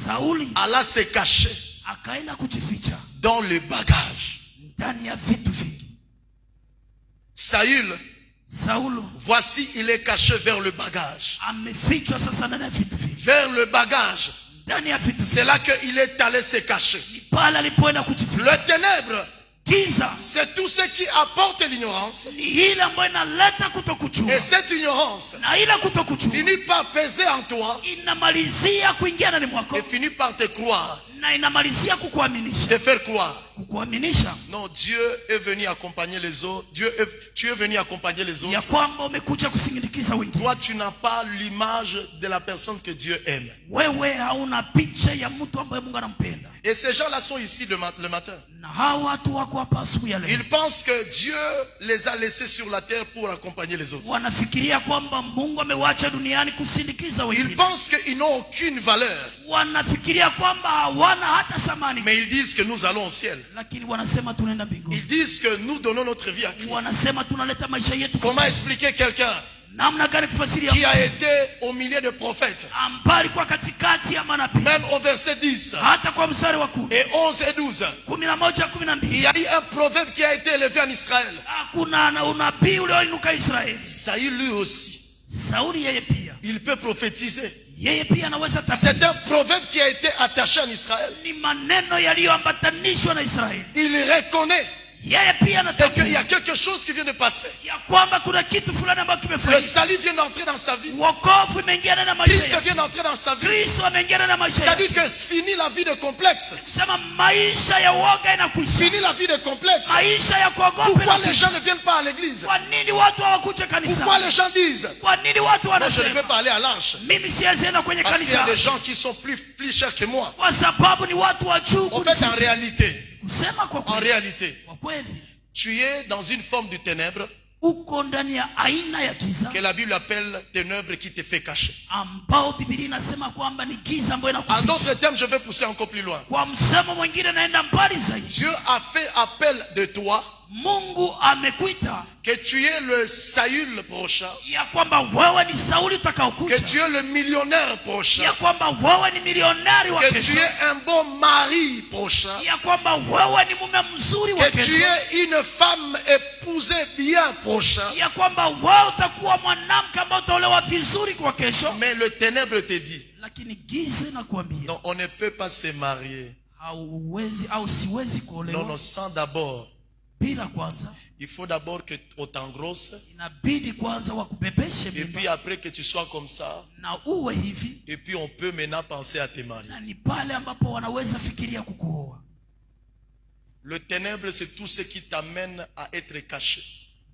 Sauli alla se cacher akaenda kujificha dans le bagage. ndani ya vitu vingi. Saül, Saulo voici, il est caché vers le bagage. amefichwa sasa ndani ya vitu vingi, Vers le bagage. ndani ya vitu C'est vingi. là qu'il est allé se cacher. Ni pale alipoenda kujificha. Le ténèbre, Giza c'est tout ce qui apporte l'ignorance. ni ile ambayo inaleta kutokujua, Et cette ignorance na ile kutokujua finit par peser en toi inamalizia kuingia ndani mwako, et finit par te croire, na inamalizia kukuaminisha. te faire croire. Kukuaminisha Non, Dieu est venu accompagner les autres. Tu es venu accompagner les ya autres. kwamba umekuja kusindikiza wengine. Toi, tu n'as pas l'image de la personne que Dieu aime. Wewe hauna picha ya mtu ambaye Mungu anampenda, Et ces gens-là sont ici le matin. na hao watu wako hapa asubuhi ya leo Ils pensent que Dieu les a laissés sur la terre pour accompagner les autres. wanafikiria kwamba Mungu amewacha duniani kusindikiza Ils wengine. pensent qu'ils n'ont aucune valeur. Wanafikiria kwamba hawana hata thamani, Mais ils disent que nous allons au ciel. lakini wanasema tunaenda mbinguni. Ils disent que nous donnons notre vie à Christ. Wanasema tunaleta maisha yetu. Comment expliquer quelqu'un Namna gani kufasiria qui a été au milieu de prophètes? ambaye alikuwa katikati ya manabii, Même au verset 10 hata kwa mstari wa 10, et 11 et 12, 11, il 12, y a eu un proverbe qui a été élevé en Israël. kuna unabii ulioinuka Israeli. Saül lui aussi, Sauli yeye pia, il peut prophétiser. yeye pia anaweza C'est tabiri. un proverbe qui a été attaché en Israël. Ni maneno yaliyoambatanishwa na Israeli. Il reconnaît Yeye pia qu'il y a anatambua quelque chose qui vient de passer. ya kwamba kuna kitu fulani ambacho Le kimefanyika. salut vient d'entrer dans sa vie. Wokovu imeingia ndani ya maisha Christ yake. vient d'entrer dans sa vie. Kristo ameingia ndani ya maisha yake. C'est-à-dire que fini la vie de complexe. Kusema maisha ya uoga inakwisha. Fini la vie de complexe. Maisha ya kuogopa Pourquoi les inakwisha. gens ne viennent pas à l'église? Kwa nini watu hawakuja kanisa? Pourquoi les gens disent, Kwa nini watu moi je ne peux wanasema pas aller à l'Arche? mimi siwezi enda kwenye Parce qu'il y a kanisa? des gens qui sont plus chers que moi. Kwa sababu ni watu wa juu. En fait, en réalité, Kusema kwa en kweli, réalité, kwa kweli tu es dans une forme de ténèbre uko ndani ya aina ya giza que la Bible appelle ténèbre qui te fait cacher. ambao Biblia inasema kwamba ni giza ambayo En inakuficha. d'autres termes, je vais pousser encore plus loin. Kwa msemo mwingine naenda mbali zaidi. Dieu a fait appel de toi Mungu amekuita que tu es le Saül prochain, ya kwamba wewe ni Sauli que utakaokuja, tu es le millionnaire prochain, ya kwamba wewe ni milionari wa que tu kesho, es un bon mari prochain, ya kwamba wewe ni mume mzuri wa que tu kesho, es une femme épousée bien prochain. ya kwamba wewe utakuwa mwanamke ambaye utaolewa vizuri kwa kesho. Mais le ténèbre te dit, Lakini giza nakwambia, non, on ne peut pas se marier. hauwezi au siwezi Non, kuolewa non, sans d'abord. bila kwanza. Il faut d'abord que on t'engrosse. Inabidi kwanza wakubebeshe Et puis mimba après que tu sois comme ça. na uwe hivi, Et puis on peut maintenant penser à te marier. na ni pale ambapo wanaweza fikiria kukuoa. Le ténèbre, c'est tout ce qui t'amène à être caché.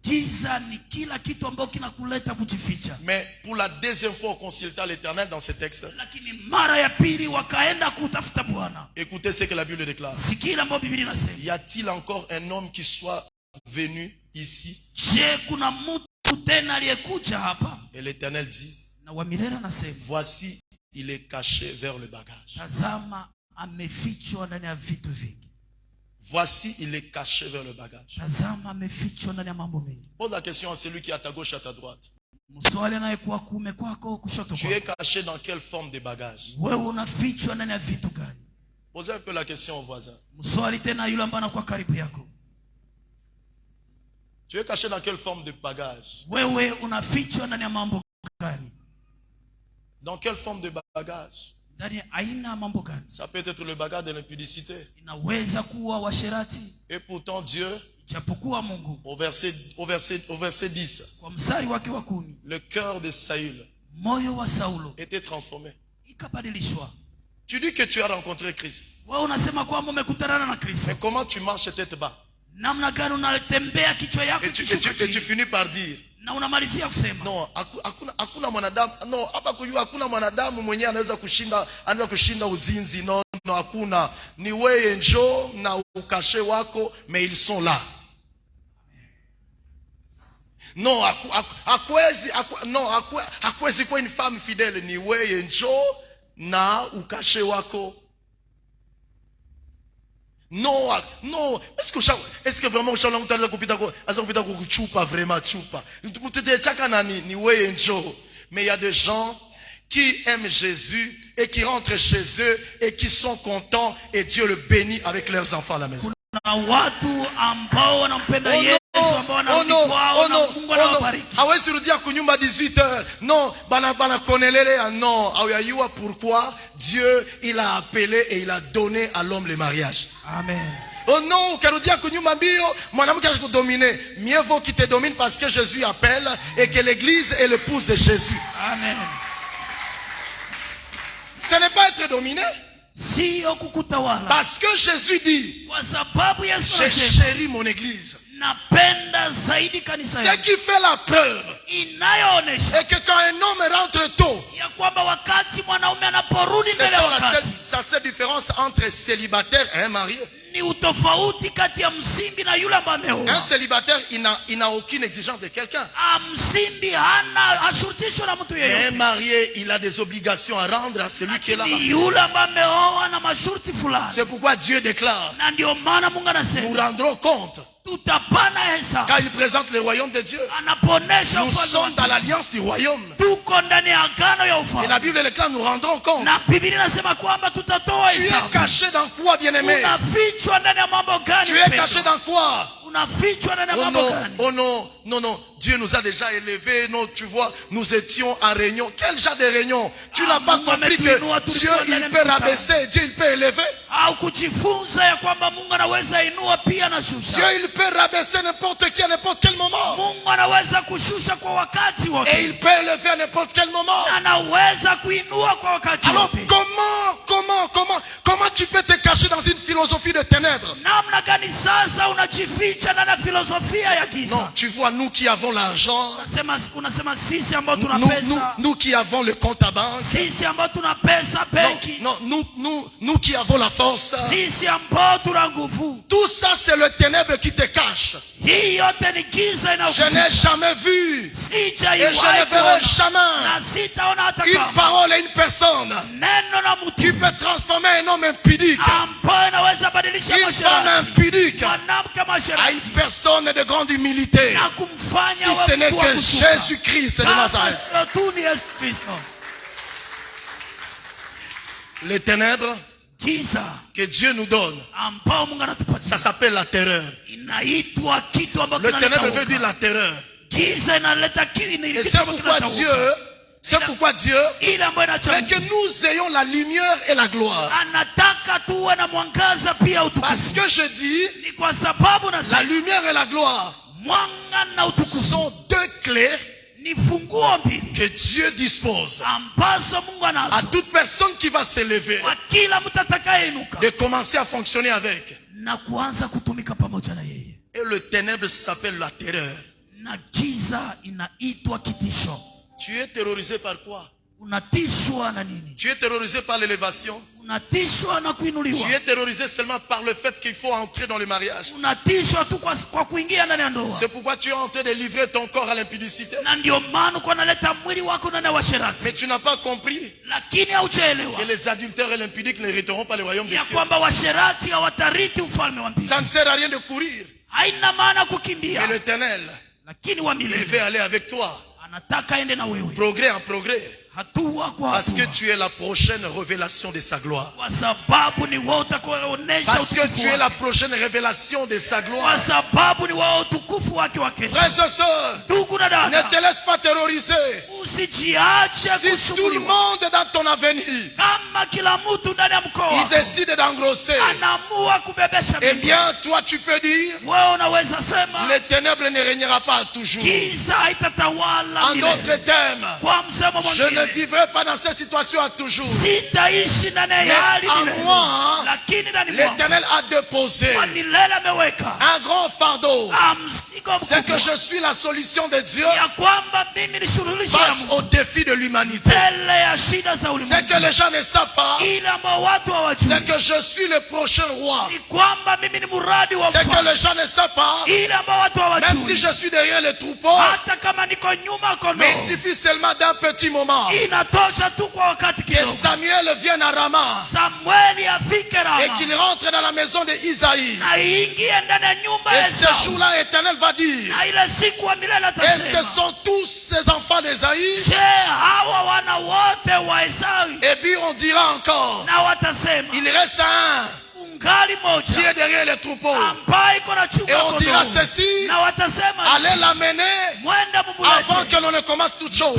Giza ni kila kitu ambacho kinakuleta kujificha. Mais pour la deuxième fois, on consulta l'Éternel dans ce texte. Lakini mara ya pili wakaenda kutafuta Bwana. Écoutez ce que la Bible déclare. Sikila ambapo Biblia inasema, Y a-t-il encore un homme qui soit venu ici? je, kuna mtu tena aliyekuja hapa? Et l'Éternel dit, Na wa milele anasema, voici, il est caché vers le bagage. tazama amefichwa ndani ya vitu vingi. Voici, il est caché vers le bagage. Tazama amefichwa ndani ya mambo mengi. Pose la question à celui qui est à ta gauche, à ta droite. Mswali anayekuwa kuume kwako, kushoto Tu es kwako, caché dans quelle forme de bagage? wewe unafichwa ndani ya vitu gani? Posez un peu la question au voisin. Mswali tena yule ambaye anakuwa karibu yako, Tu es caché dans quelle forme de bagage? wewe unafichwa ndani ya mambo gani? Dans quelle forme de bagage? Ndani ya aina ya mambo gani? Ça peut être le bagage de l'impudicité. Inaweza kuwa washerati, Et pourtant Dieu, japokuwa Mungu au verset 10, kwa mstari wake wa 10, le cœur de Saül moyo wa Saulo était transformé. ikabadilishwa. Tu dis que tu as rencontré Christ. Wewe unasema kwamba umekutana na Kristo. Mais comment tu marches tête bas? Namna gani unatembea kichwa yako Et tu kishuka chini? finis par dire, Na unamalizia kusema, non, hakuna mwanadamu, no, hapa kujua hakuna mwanadamu mwenyewe anaweza kushinda uzinzi. No, no, hakuna. Ni wewe njoo na ukashe wako, mais ils sont là. Non, hakuwezi kuwa une femme fidèle. Ni wewe njoo na ukashe wako. Non, non. Est-ce que vraiment ushaona mtu anaweza kupita kuchupa vraiment chupa? Mtete chaka nani ni wewe njoo. Mais il y a des gens qui aiment Jésus et qui rentrent chez eux et qui sont contents et Dieu le bénit avec leurs enfants à la maison. kuna watu ambao wanampenda Yesu ambao wanarudi kwao na Mungu anawabariki. Hawezi rudia kunyumba 18h. Non, bana konelele non. Auyayua pourquoi Dieu il a appelé et il a donné à l'homme le mariage. Amen. Oh non, ukarudia kunyumba mbio, mwanamke asikudomine. Mieux vaut qu'il te domine parce que Jésus appelle et que l'église est l'épouse de Jésus. Amen. Ce n'est pas être dominé. Sio kukutawala. Parce que Jésus dit, Kwa sababu Yesu je anasema, chéris mon église. napenda zaidi kanisa Ce yangu. qui fait la preuve Inayoonesha est que quand un homme rentre tôt, ya kwamba wakati mwanaume anaporudi c'est mbele ya ça wakati, la seule différence entre célibataire et un marié. ni utofauti kati ya msimbi na yule ambaye Un ameoa. célibataire, il n'a aucune exigence de quelqu'un. Msimbi hana ashurutishwa na mtu Mais un yeyote. marié, il a des obligations à rendre à celui qui est là. Ni yule ambaye ameoa na masharti fulani. C'est pourquoi Dieu déclare, Na ndio maana Mungu nous anasema rendrons compte tutapana hesabu. quand il présente le royaume de Dieu. Anaponesha Nous ufalme sommes dans wake. l'alliance du royaume. Tuko ndani ya agano ya Et ufalme. la Bible déclare, nous rendrons compte. Na Biblia inasema kwamba tutatoa Tu es hesabu. caché dans quoi, bien-aimé? Unafichwa ndani ya mambo gani? Tu es mpendwa? caché dans quoi? Unafichwa ndani ya Oh mambo non, gani? oh non, non, non. Dieu nous a déjà élevés. Non, tu vois, nous étions en réunion. Quel genre de réunion? Tu n'as pas Mungu compris que ametuinua, Dieu, tulikuwa il ndani peut ya mkutano. rabaisser, Dieu, il peut élever. Au kujifunza ya kwamba Mungu anaweza inua pia na shusha. Dieu, il peut rabaisser n'importe qui à n'importe quel moment. Mungu anaweza kushusha kwa wakati Et wote. il peut élever à n'importe quel moment. Anaweza kuinua kwa wakati Alors, wote. comment tu peux te cacher dans une philosophie de ténèbres? Namna gani sasa unajificha ndani ya filosofia ya giza? Non, tu vois, nous qui avons l'argent, Unasema sisi ambao tuna pesa, nous qui avons le compte à banque, sisi ambao tuna pesa benki, non, nous qui avons la force, sisi ambao tuna nguvu. tout ça c'est le ténèbre qui te cache. Hii yote ni giza Je inayokuficha. n'ai jamais vu et je Sijaiwahi ne kuona verrai jamais na sitaona hata une kama parole et une personne neno na qui mtu peut transformer un homme impudique, ambaye anaweza badilisha une femme masharti, impudique, mwanamke à une personne de grande humilité. Si ce n'est que Jésus-Christ de Nazareth. Les ténèbres que Dieu nous donne, ça s'appelle la terreur. Le ténèbre veut dire la terreur. Et c'est pourquoi Dieu fait que nous ayons la lumière et la gloire. Parce que je dis, la lumière et la gloire sont deux clés que Dieu dispose à toute personne qui va s'élever de commencer à fonctionner avec. Et le ténèbre s'appelle la terreur. Tu es terrorisé par quoi? Tu es terrorisé par l'élévation. Tu es terrorisé seulement par le fait qu'il faut entrer dans le mariage. C'est pourquoi tu es en train de livrer ton corps à l'impudicité. Mais tu n'as pas compris que les adultères et l'impudique n'hériteront pas le royaume des cieux. Ça ne sert à rien de courir. Mais l'Éternel, il veut aller avec toi. Progrès en progrès. Parce que tu es la prochaine révélation de sa gloire. Parce que tu es la prochaine révélation de sa gloire. Frères et sœurs, ne te laisse pas terroriser. Si tout le monde dans ton avenir, il décide d'engrosser, eh bien toi tu peux dire, les ténèbres ne régnera pas toujours. En d'autres termes, je ne vivrai pas dans cette situation à toujours. Mais en moi, l'Éternel a déposé un grand fardeau. C'est que je suis la solution de Dieu face au défi de l'humanité. C'est que les gens ne savent pas. C'est que je suis le prochain roi. C'est que les gens ne savent pas. Même si je suis derrière les troupeaux, mais il suffit seulement d'un petit moment que Samuel vienne à Rama et qu'il rentre dans la maison d'Isaïe. Et ce jour-là, l'Éternel va dire, est-ce que ce sont tous ces enfants d'Isaïe? Et puis on dira encore, il reste un qui est derrière les troupeaux. Et on dira ceci, allez l'amener avant que l'on ne commence toute chose.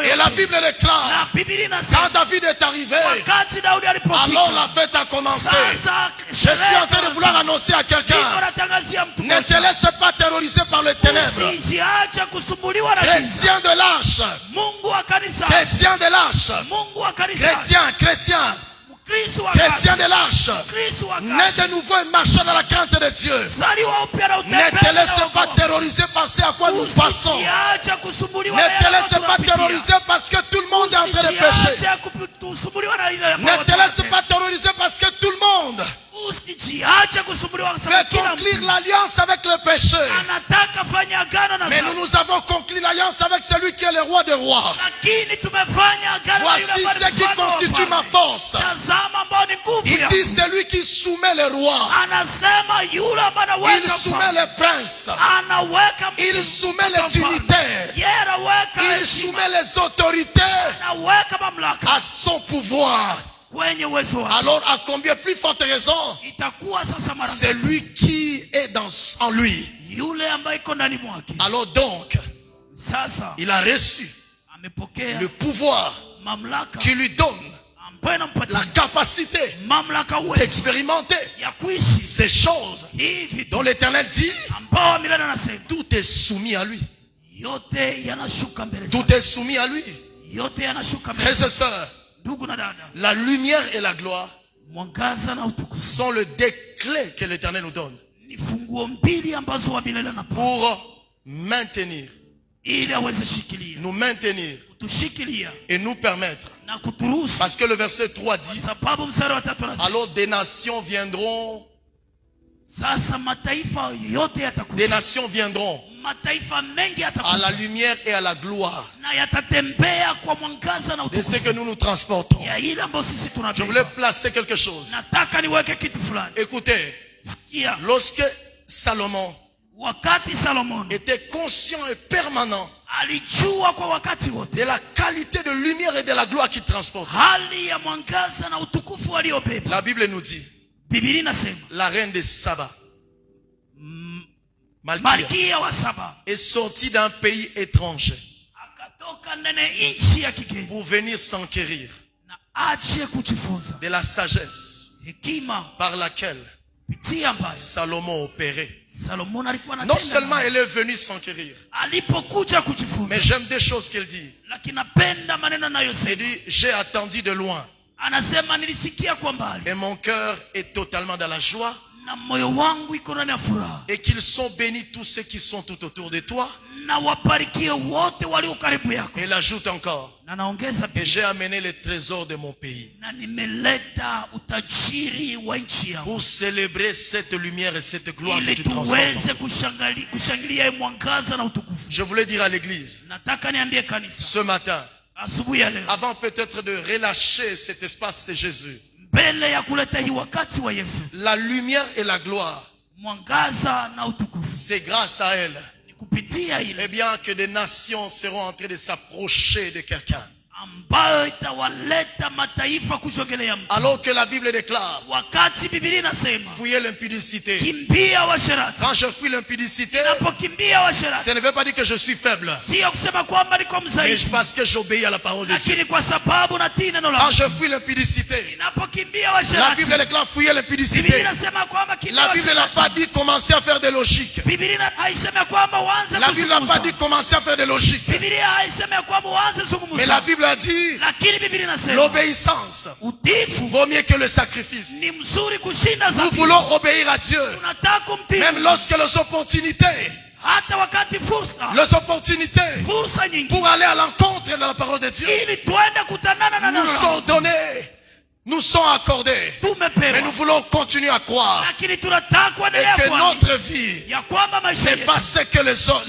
Et la Bible déclare, quand David est arrivé, alors la fête a commencé. Je suis en train de vouloir annoncer à quelqu'un, ne te laisse pas terroriser par les ténèbres. Chrétien de l'arche, chrétien de l'arche, chrétien de l'arche, naît de nouveau et marchant dans la crainte de Dieu. Ne te laisse pas terroriser par ce à quoi nous passons. Ne te laisse pas terroriser parce que tout le monde est en train de pécher. Ne te laisse pas terroriser parce que tout le monde veut conclure l'alliance avec le péché. Mais nous avons conclu l'alliance avec celui qui est le roi des rois. Voici ce qui constitue ma force. Il dit celui qui soumet les rois. Il soumet les princes. Il soumet les dignitaires. Il soumet les autorités à son pouvoir. Alors à combien plus forte raison, c'est lui qui est en lui. Alors donc, il a reçu le pouvoir qui lui donne la capacité d'expérimenter ces choses dont l'Éternel dit, tout est soumis à lui. Tout est soumis à lui. Frères et sœurs, la lumière et la gloire sont le décret que l'Éternel nous donne pour maintenir, nous maintenir et nous permettre. Parce que le verset 3 dit, alors des nations viendront, à la lumière et à la gloire de ce que nous nous transportons. Je voulais placer quelque chose. Écoutez, Sikia, lorsque Salomon wakati Salomon était conscient et permanent alijua kwa wakati wote de la qualité de lumière et de la gloire qu'il transporte. hali ya mwangaza na utukufu aliobeba. La Bible nous dit, Biblia inasema la reine de Saba, Malkia, Malkia wa Saba est sortie d'un pays étranger akatoka ndani nchi ya kigeni pour venir s'enquérir na aje kujifunza de la sagesse hekima par laquelle pitia ambayo Salomon opérait. Salomon alikuwa Non anatenda. seulement elle est venue s'enquérir, Alipokuja kujifunza, mais j'aime des choses qu'elle dit. lakini napenda maneno Elle anayosema. dit, j'ai attendu de loin Anasema nilisikia kwa mbali et mon cœur est totalement dans la joie na moyo wangu iko ndani ya furaha, et qu'ils sont bénis tous ceux qui sont tout autour de toi. na wabarikie wote walio karibu yako. Elle ajoute encore, Na naongeza et pia, j'ai amené les trésors de mon pays na nimeleta utajiri wa nchi yangu pour célébrer cette lumière et cette gloire que ili tu transportes. tuweze kushangilia mwangaza na utukufu. Je voulais dire à l'église, Nataka niambie kanisa ce matin, asubuhi ya leo, avant peut-être de relâcher cet espace de Jésus, mbele ya kuleta hii wakati wa Yesu, la lumière et la gloire, mwangaza na utukufu, c'est grâce à elle, ni kupitia ile eh bien, que des nations seront en train de s'approcher de quelqu'un. ambayo itawaleta mataifa kusogelea mtu. Alors que la Bible déclare, Wakati Biblia inasema fuyez l'impudicité. kimbia washerati, Quand je fuis l'impudicité, napokimbia washerati ça ne veut pas dire que je suis faible, sio kusema kwamba niko mais mzaifu, parce que j'obéis à la parole de Dieu. lakini kwa sababu natii neno Quand lako. je fuis l'impudicité, Napokimbia la washerati, Bible déclare fuyez Biblia l'impudicité. inasema kwamba kimbia La Bible n'a washerati. pas dit commencer à faire des logiques. Biblia haisemi kwamba uanze La Bible n'a pas dit kuzungumza. commencer à faire des logiques. Biblia haisemi kwamba uanze Mais la kuzungumza, Bible a dit lakini Biblia inasema l'obéissance utiifu vaut mieux que le sacrifice. ni mzuri kushinda Nous dhabihu. voulons obéir à Dieu, Tunataka kumtii même lorsque les opportunités hata wakati fursa nyingi pour aller à l'encontre de la parole de Dieu ili tuende kutanana na nous neno sont lako. données, nous sont accordées. Mais Tumepewa, nous voulons continuer à croire lakini tunataka et kuendelea que kuamini notre vie ya kwamba maisha n'est yetu pas ce que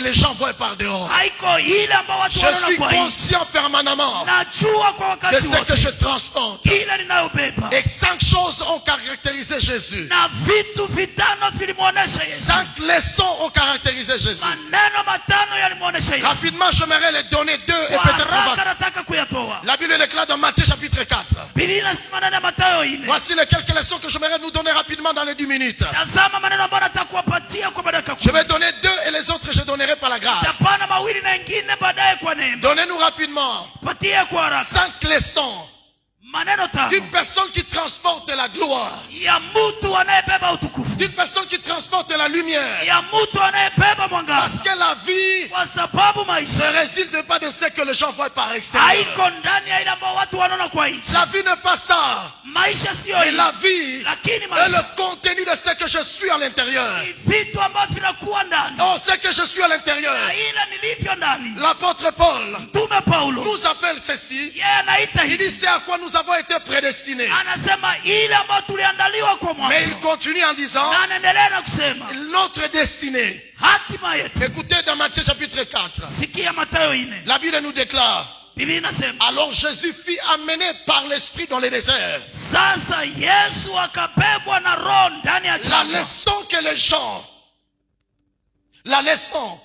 les gens voient par dehors. haiko ile ambayo watu Je wanaona suis kwa nje. conscient permanemment Najua kwa de wakati ce que wote je transporte. ile ninayobeba, Et 5 choses ont caractérisé Jésus. na vitu vitano vilimwonyesha Yesu. 5 leçons ont caractérisé Jésus. Maneno matano yalimwonyesha Yesu. Rapidement, j'aimerais les donner 2 et Kwa peut-être on haraka va... nataka kuyatoa. La Bible déclare dans Matthieu chapitre 4. Biblia inasema ndani ya Mathayo 4. Voici les quelques leçons que j'aimerais nous donner rapidement dans les 10 minutes. Tazama maneno ambayo nataka kuwapatia kwa dakika Je 10. vais donner 2 et les autres je donnerai par la grâce. Tapana mawili na ingine baadaye kwa neema. Donnez-nous rapidement Patie kwa haraka 5 leçons maneno tano d'une personne qui transporte la gloire, ya mtu anayebeba utukufu, d'une personne qui transporte la lumière. ya mtu anayebeba Parce mwangaza, que la vie kwa sababu ne maisha résulte pas de ce que les gens voient par extérieur. haiko ndani ya ile ambayo watu wanaona kwa nje. La vie n'est pas ça. Maisha sio Mais hiyo, la vie lakini est maisha le contenu de ce que je suis à l'intérieur. ni vitu ambavyo vinakuwa ndani Oh, ce que je suis à na l'intérieur. ile nilivyo ndani. L'apôtre Paul Mtume Paulo nous appelle ceci. yeye anaita Il dit hivi, c'est à quoi nous avons été prédestinés. anasema ile ambayo tuliandaliwa kwa Mais il mwanzo, continue en disant na anaendelea na kusema notre destinée. hatima yetu. Écoutez dans Matthieu chapitre 4. Sikia Mathayo 4. La Bible nous déclare. Biblia inasema Alors Jésus fut amené par l'Esprit dans le désert. sasa Yesu akabebwa na Roho ndani ya La jangwa. leçon que les gens, la leçon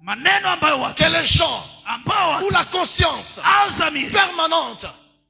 Maneno ambayo watu que les gens, ambao ou la conscience au zamiri permanente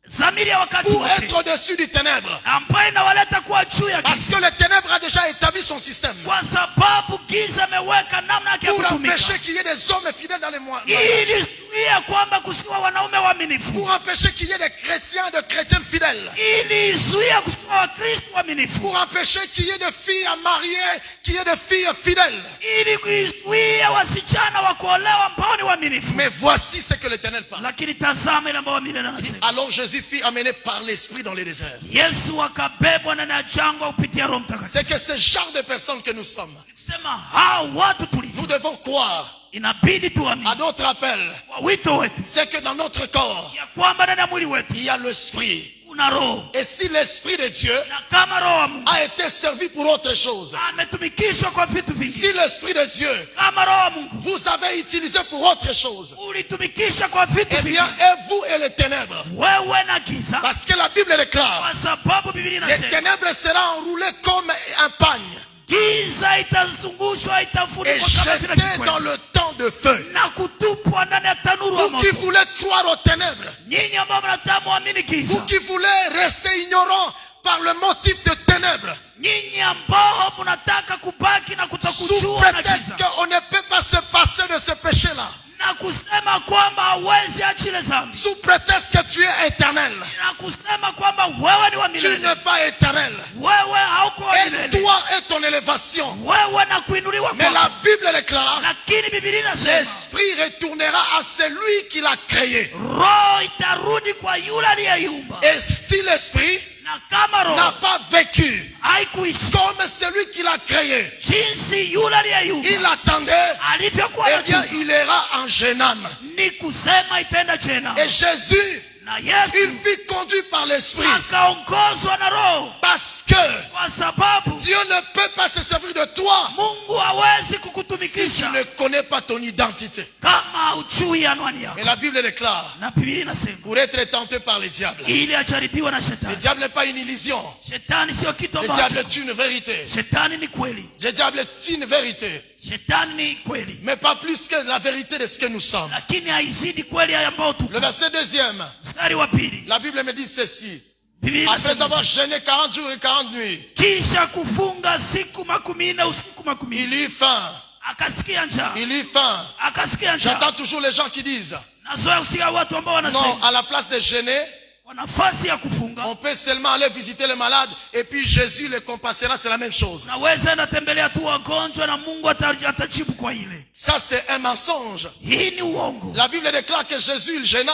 zamiri ya wakati pour wote être au-dessus du ténèbre. ambayo inawaleta kuwa juu ya Parce giza, que le ténèbre a déjà établi son système kwa sababu giza imeweka namna yake ya pour kutumika empêcher qu'il y ait des hommes fidèles dans les mois. ili zuia kwamba kusiwa wanaume waaminifu, Pour empêcher qu'il y ait des chrétiens, de chrétiennes fidèles. ili zuia kusiwa Wakristo waaminifu, Pour empêcher qu'il y ait des filles à marier, qu'il y ait des filles fidèles. ili kuzuia wasichana wa kuolewa ambao ni waaminifu. Mais voici ce que l'Éternel parle. Lakini tazama ile ambayo milele anasema, Alors Jésus fut amené par l'Esprit dans les déserts. Yesu akabebwa ndani ya jangwa kupitia Roho Mtakatifu. C'est que ce genre de personnes que nous sommes, Kusema hao watu tulivyo, nous devons croire inabidi tuamini à notre appel. kwa wito wetu C'est que dans notre corps, ya kwamba ndani ya mwili wetu il y a l'Esprit. kuna roho, Et si l'Esprit de Dieu na kama roho wa Mungu a été servi pour autre chose, ametumikishwa kwa vitu vingi, si l'Esprit de Dieu kama roho wa Mungu vous avez utilisé pour autre chose, ulitumikisha kwa vitu eh vingi, bien, et vous et les ténèbres. wewe na giza, Parce que la Bible déclare, kwa sababu Biblia les inasema ténèbres seront enroulées comme un pagne. giza itazungushwa, et itafunikwa kama vile jeté kikwete, dans le temps de feu. na kutupwa ndani ya tanuru ya Vous qui moto. voulez croire aux ténèbres, Nyinyi ambao mnataka muamini giza, vous qui voulez rester ignorant par le motif de ténèbres, nyinyi ambao mnataka kubaki na sous kutokujua na prétexte giza, qu'on ne peut pas se passer de ce péché-là, na kusema kwamba hawezi achile dhambi, sous prétexte que tu es éternel, na kusema kwamba wewe ni wa tu milele, n'es pas éternel. wewe hauko wa Et milele, toi et ton élévation. wewe na kuinuliwa Mais la kwako. Bible déclare, Lakini Biblia inasema l'esprit retournera à celui qui l'a créé. roho itarudi kwa yule aliyeiumba, Et si l'esprit na kama n'a roho pas vécu haikuishi comme celui qui l'a créé, jinsi yule aliyeiumba il attendait, alivyokuwa eh bien, anajua, il ira en Génam. ni kusema itaenda tena. Et Jésus, Na il Yesu fut conduit par l'esprit akaongozwa na roho, parce que kwa sababu Dieu ne peut pas se servir de toi Mungu hawezi si tu kukutumikisha ne connais pas ton identité. kama hujui anwani yako. Et la Bible déclare, Na Biblia inasema pour être tenté par le diable, ili ajaribiwa na le shetani. diable n'est pas une illusion. Shetani sio kitu Le diable ambacho, est une vérité. shetani ni kweli, Le diable est une vérité. shetani ni kweli, Mais pas plus que la vérité de ce que nous sommes. lakini haizidi kweli haya ambayo tuko. Le verset 2e, Mstari wa pili, la Bible me dit ceci. Biblia Après inasema avoir jeûné 40 jours et 40 nuits, kisha kufunga siku 40 usiku 40, il eut faim. akasikia njaa, Il eut faim. akasikia njaa. J'entends toujours les gens qui disent, Nazoea kusikia watu ambao non, wanasema à la place de jeûner, kwa nafasi ya kufunga on peut seulement aller visiter les malades et puis Jésus les compassera, c'est la même chose. naweza enda tembelea tu wagonjwa na Mungu atajibu kwa ile. Ça, c'est un mensonge. Hii ni uongo. La Bible déclare que Jésus, il gêna.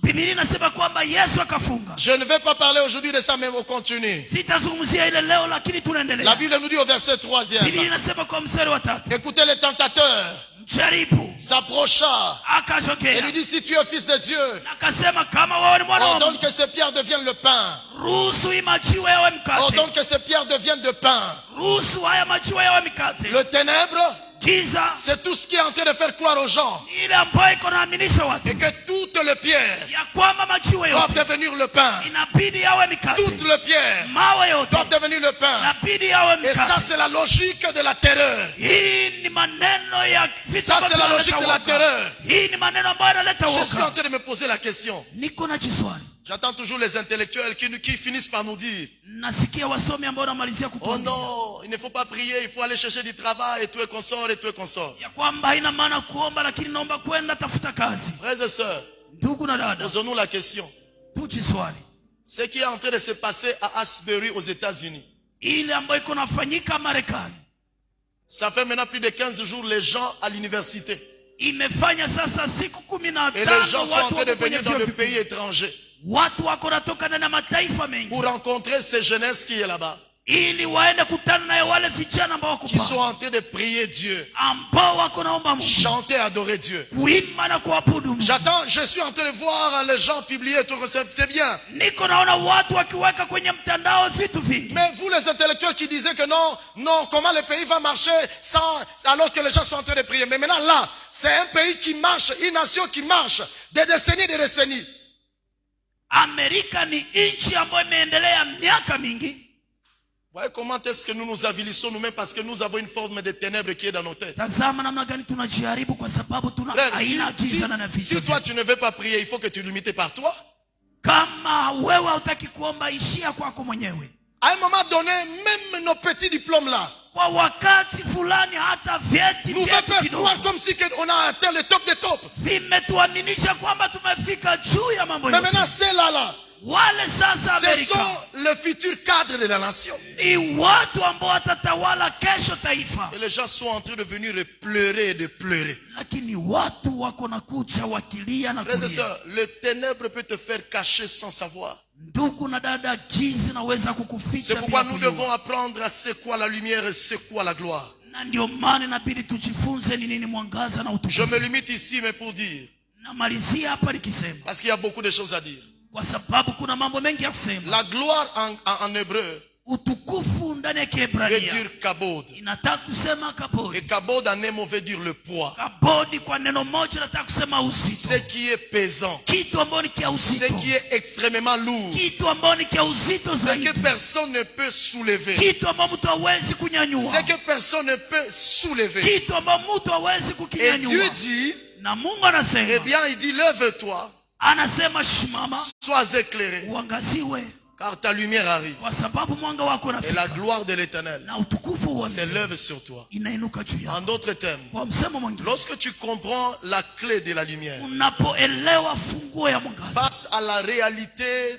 Biblia inasema kwamba Yesu akafunga. Je ne vais pas parler aujourd'hui de ça, mais on continue. Sitazungumzia ile leo, lakini La tunaendelea. Bible nous dit au verset Biblia 3e, inasema kwa mstari wa 3, écoutez, le tentateur mjaribu s'approcha et akajokea lui dit, si tu es fils de Dieu, na akasema, kama wewe ni mwana wa ordonne Mungu, que ces pierres deviennent le pain. ruhusu hii majiwe yawe mkate, Ordonne que ces pierres deviennent de pain. ruhusu haya majiwe yawe mikate. Le ténèbre, Giza c'est tout ce qui est en train de faire croire aux gens ni ile ambayo iko naaminisha watu et que toutes les pierres ya kwamba majiwe doivent yote devenir le pain. inabidi yawe mikate, Toutes les pierres mawe yote doivent devenir le pain. inabidi yawe Et ça, mikate. c'est la logique de la terreur. Hii ni maneno ya vitu Ça, ambavyo c'est la vinaleta logique de la woga. terreur. Hii ni maneno ambayo yanaleta Je suis en woga. train de me poser la question. Niko na jiswali, J'entends toujours les intellectuels qui finissent par nous dire, nasikia wasomi ambao wanamalizia oh kutuambia non, il ne faut pas prier, il faut aller chercher du travail et tout est consort et tout est consort. ya kwamba haina maana kuomba, lakini naomba kwenda tafuta kazi. Frères et sœurs, Ndugu na dada, posons-nous la question. tujiswali Ce qui est en train de se passer à Asbury aux États-Unis, ile ambayo iko nafanyika Marekani, ça fait maintenant plus de 15 jours les gens à l'université. imefanya sasa siku Et 15 les gens sont en watu train de wako kwenye venir dans vyuo le vikuu. pays étranger Watu wako natoka ndani ya mataifa mengi pour rencontrer ces jeunesses qui est là-bas, ili waende kutana naye wale vijana ambao wako qui sont pale, en train de prier Dieu, ambao wako naomba Mungu, chanter, adorer Dieu. kuimba na kuabudu Mungu. Je suis en train de voir les gens publier, tout, c'est bien. Niko naona watu wakiweka kwenye mtandao vitu vingi, Mais vous les intellectuels qui disaient que non, comment le pays va marcher alors que les gens sont en train de prier. Mais maintenant là, c'est un pays qui marche, une nation qui marche, des décennies. Amerika ni nchi ambayo imeendelea miaka mingi. Voyez comment est-ce que nous nous avilissons nous-mêmes parce que nous avons une forme de ténèbres qui est dans nos têtes. Tazama namna gani tunajiharibu kwa sababu tuna Frère, aina giza na si vitu. toi tu ne veux pas prier, il faut que tu limites par toi. Kama wewe hutaki kuomba, ishia kwako mwenyewe. À un moment donné, même nos petits diplômes là, Kwa wakati fulani hata vyeti nous veut vyetu faire kidogo croire comme si on a atteint le top des tops. vimetuaminisha kwamba tumefika juu ya mambo Mais yote. maintenant, c'est là. Wale sasa Ce Amerika sont le futur cadre de la nation. ni watu ambao watatawala kesho taifa, Et les gens sont en train de venir pleurer et de pleurer. lakini watu wako na kucha wakilia na Frères et kulia. sœurs, le ténèbre peut te faire cacher sans savoir. Ndugu na dada, giza naweza kukuficha C'est pourquoi bila nous kujua. devons apprendre à c'est quoi la lumière et c'est quoi la gloire. Na ndio maana inabidi tujifunze ni nini mwangaza na Je utukufu. me limite ici, mais pour dire, Namalizia hapa nikisema, parce qu'il y a beaucoup de choses à dire. kwa sababu kuna mambo mengi ya kusema. La gloire en hébreu, Utukufu ndani ya veut Kiebrania dire kabod. inataka kusema kabodi. Et kabod en un mot veut dire le poids. Kabodi kwa neno moja inataka kusema uzito. Ce qui est pesant. Kitu ambacho ni kia Ce uzito. qui est extrêmement lourd. Kitu ambacho ni kia uzito Ce zaidi. que personne ne peut soulever. Kitu ambacho mtu hawezi kunyanyua. Ce que personne ne peut soulever. Kitu ambacho mtu hawezi Et kukinyanyua. Dieu dit, Na Mungu anasema, eh bien, il dit, lève-toi, anasema shimama, sois éclairé, uangaziwe, car ta lumière arrive. kwa sababu mwanga wako Et la unafika. gloire de l'Éternel Na utukufu wa Mungu s'élève sur toi. inainuka juu En yako. d'autres termes, Kwa msemo mwingine, lorsque tu comprends la clé de la lumière unapoelewa funguo ya mwangaza face à la réalité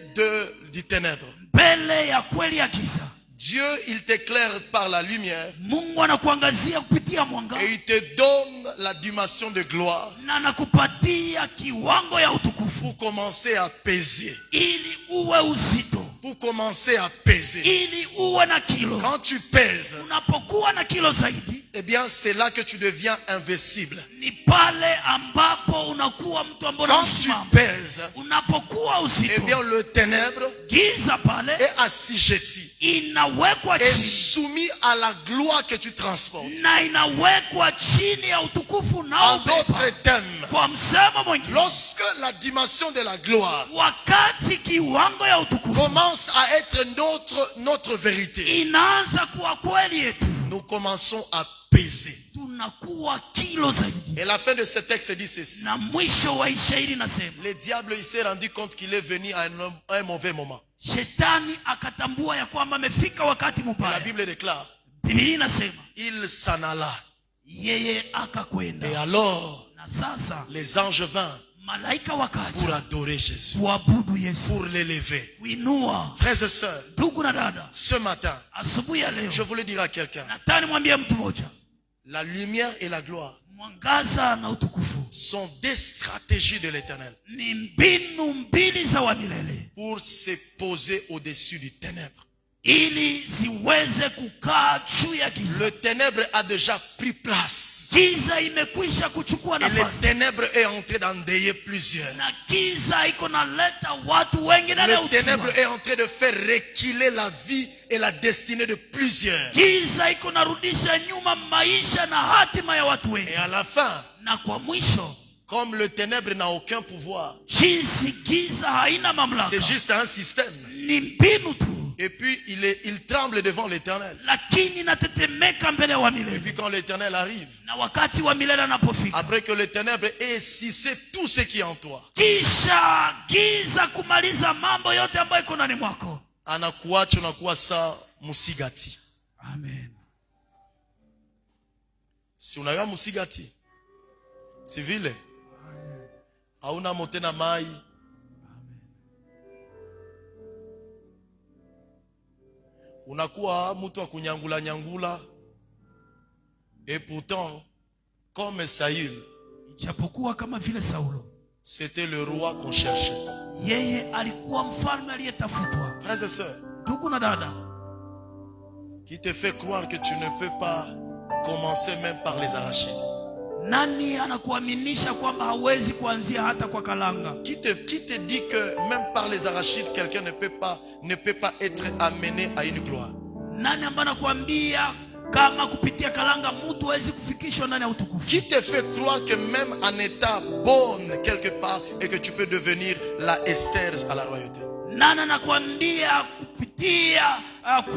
du ténèbre, mbele ya kweli ya giza, Dieu, il t'éclaire par la lumière Mungu anakuangazia kupitia mwanga et il te donne la dimension de gloire na anakupatia kiwango ya utukufu pour commencer à peser. ili uwe uzito, Pour commencer à peser. ili uwe na kilo. Quand tu pèses, Unapokuwa na kilo zaidi, eh bien, c'est là que tu deviens invincible. ni pale ambapo unakuwa mtu ambaye Quand tu unasimama. pèses, Unapokuwa eh uzito, bien, le ténèbre giza pale est assujetti inawekwa et chini soumis à la gloire que tu transportes. na inawekwa chini ya utukufu En nao d'autres termes, kwa msemo mwingine, lorsque la dimension de la gloire wakati kiwango ya utukufu commence à être notre vérité, inaanza kuwa kweli yetu, nous commençons à peser. tunakuwa kilo zaidi. Et la fin de ce texte dit ceci. Na mwisho wa shairi nasema, Le diable, il s'est rendu compte qu'il est venu à un mauvais moment. shetani akatambua ya kwamba amefika wakati Et la mbaya. Bible déclare, Biblia inasema il s'en alla. yeye akakwenda, Et alors, na sasa les anges vinrent malaika pour wakaja adorer Jésus, kuabudu Yesu, pour l'élever. kuinua. Frères et sœurs, Ndugu na dada, ce matin, asubuhi ya leo je voulais dire à quelqu'un, nataka nimwambie mtu mmoja, la lumière et la gloire mwangaza na utukufu sont des stratégies de l'Éternel ni mbinu mbili za wa milele pour se poser au-dessus du ténèbre. ili ziweze kukaa juu ya giza. Le ténèbre a déjà pris place. Giza imekwisha kuchukua Et le nafasi, ténèbre est en train d'endeuiller plusieurs. na giza iko naleta watu wengi ndani ya Le ténèbre ukiwa. est en train de faire reculer la vie et la destinée de plusieurs. Giza iko narudisha nyuma maisha na hatima ya watu wengi, Et à la fin, na kwa mwisho, comme le ténèbre n'a aucun pouvoir, jinsi giza haina mamlaka, c'est juste un système. ni mbinu tu, Et puis il tremble devant l'Éternel. lakini natetemeka mbele ya wa Et puis milele. quand l'Éternel arrive, Na wakati wa milele anapofika, après que le ténèbre ait cissé tout ce qui est en toi, kisha giza kumaliza mambo yote ambayo iko ndani mwako, anakuacha unakuwa saa musigati. amen. Si unajua musigati, si vile hauna moto na mai, unakuwa mtu wa kunyangula nyangula. Et pourtant, comme Saül, Ijapokuwa kama vile Saulo, c'était le roi qu'on cherchait. yeye alikuwa mfalme aliyetafutwa. Frères et sœurs, Ndugu na dada, qui te fait croire que tu ne peux pas commencer même par les arachides? nani anakuaminisha kwamba hawezi kuanzia hata kwa kalanga? Qui te dit que même par les arachides, quelqu'un ne peut pas être amené à une gloire? Nani ambaye anakuambia kama kupitia kalanga mtu hawezi kufikishwa ndani ya utukufu? Qui te fait croire que même en état bonne quelque part et que tu peux devenir la Esther à la royauté? Nani anakuambia kupitia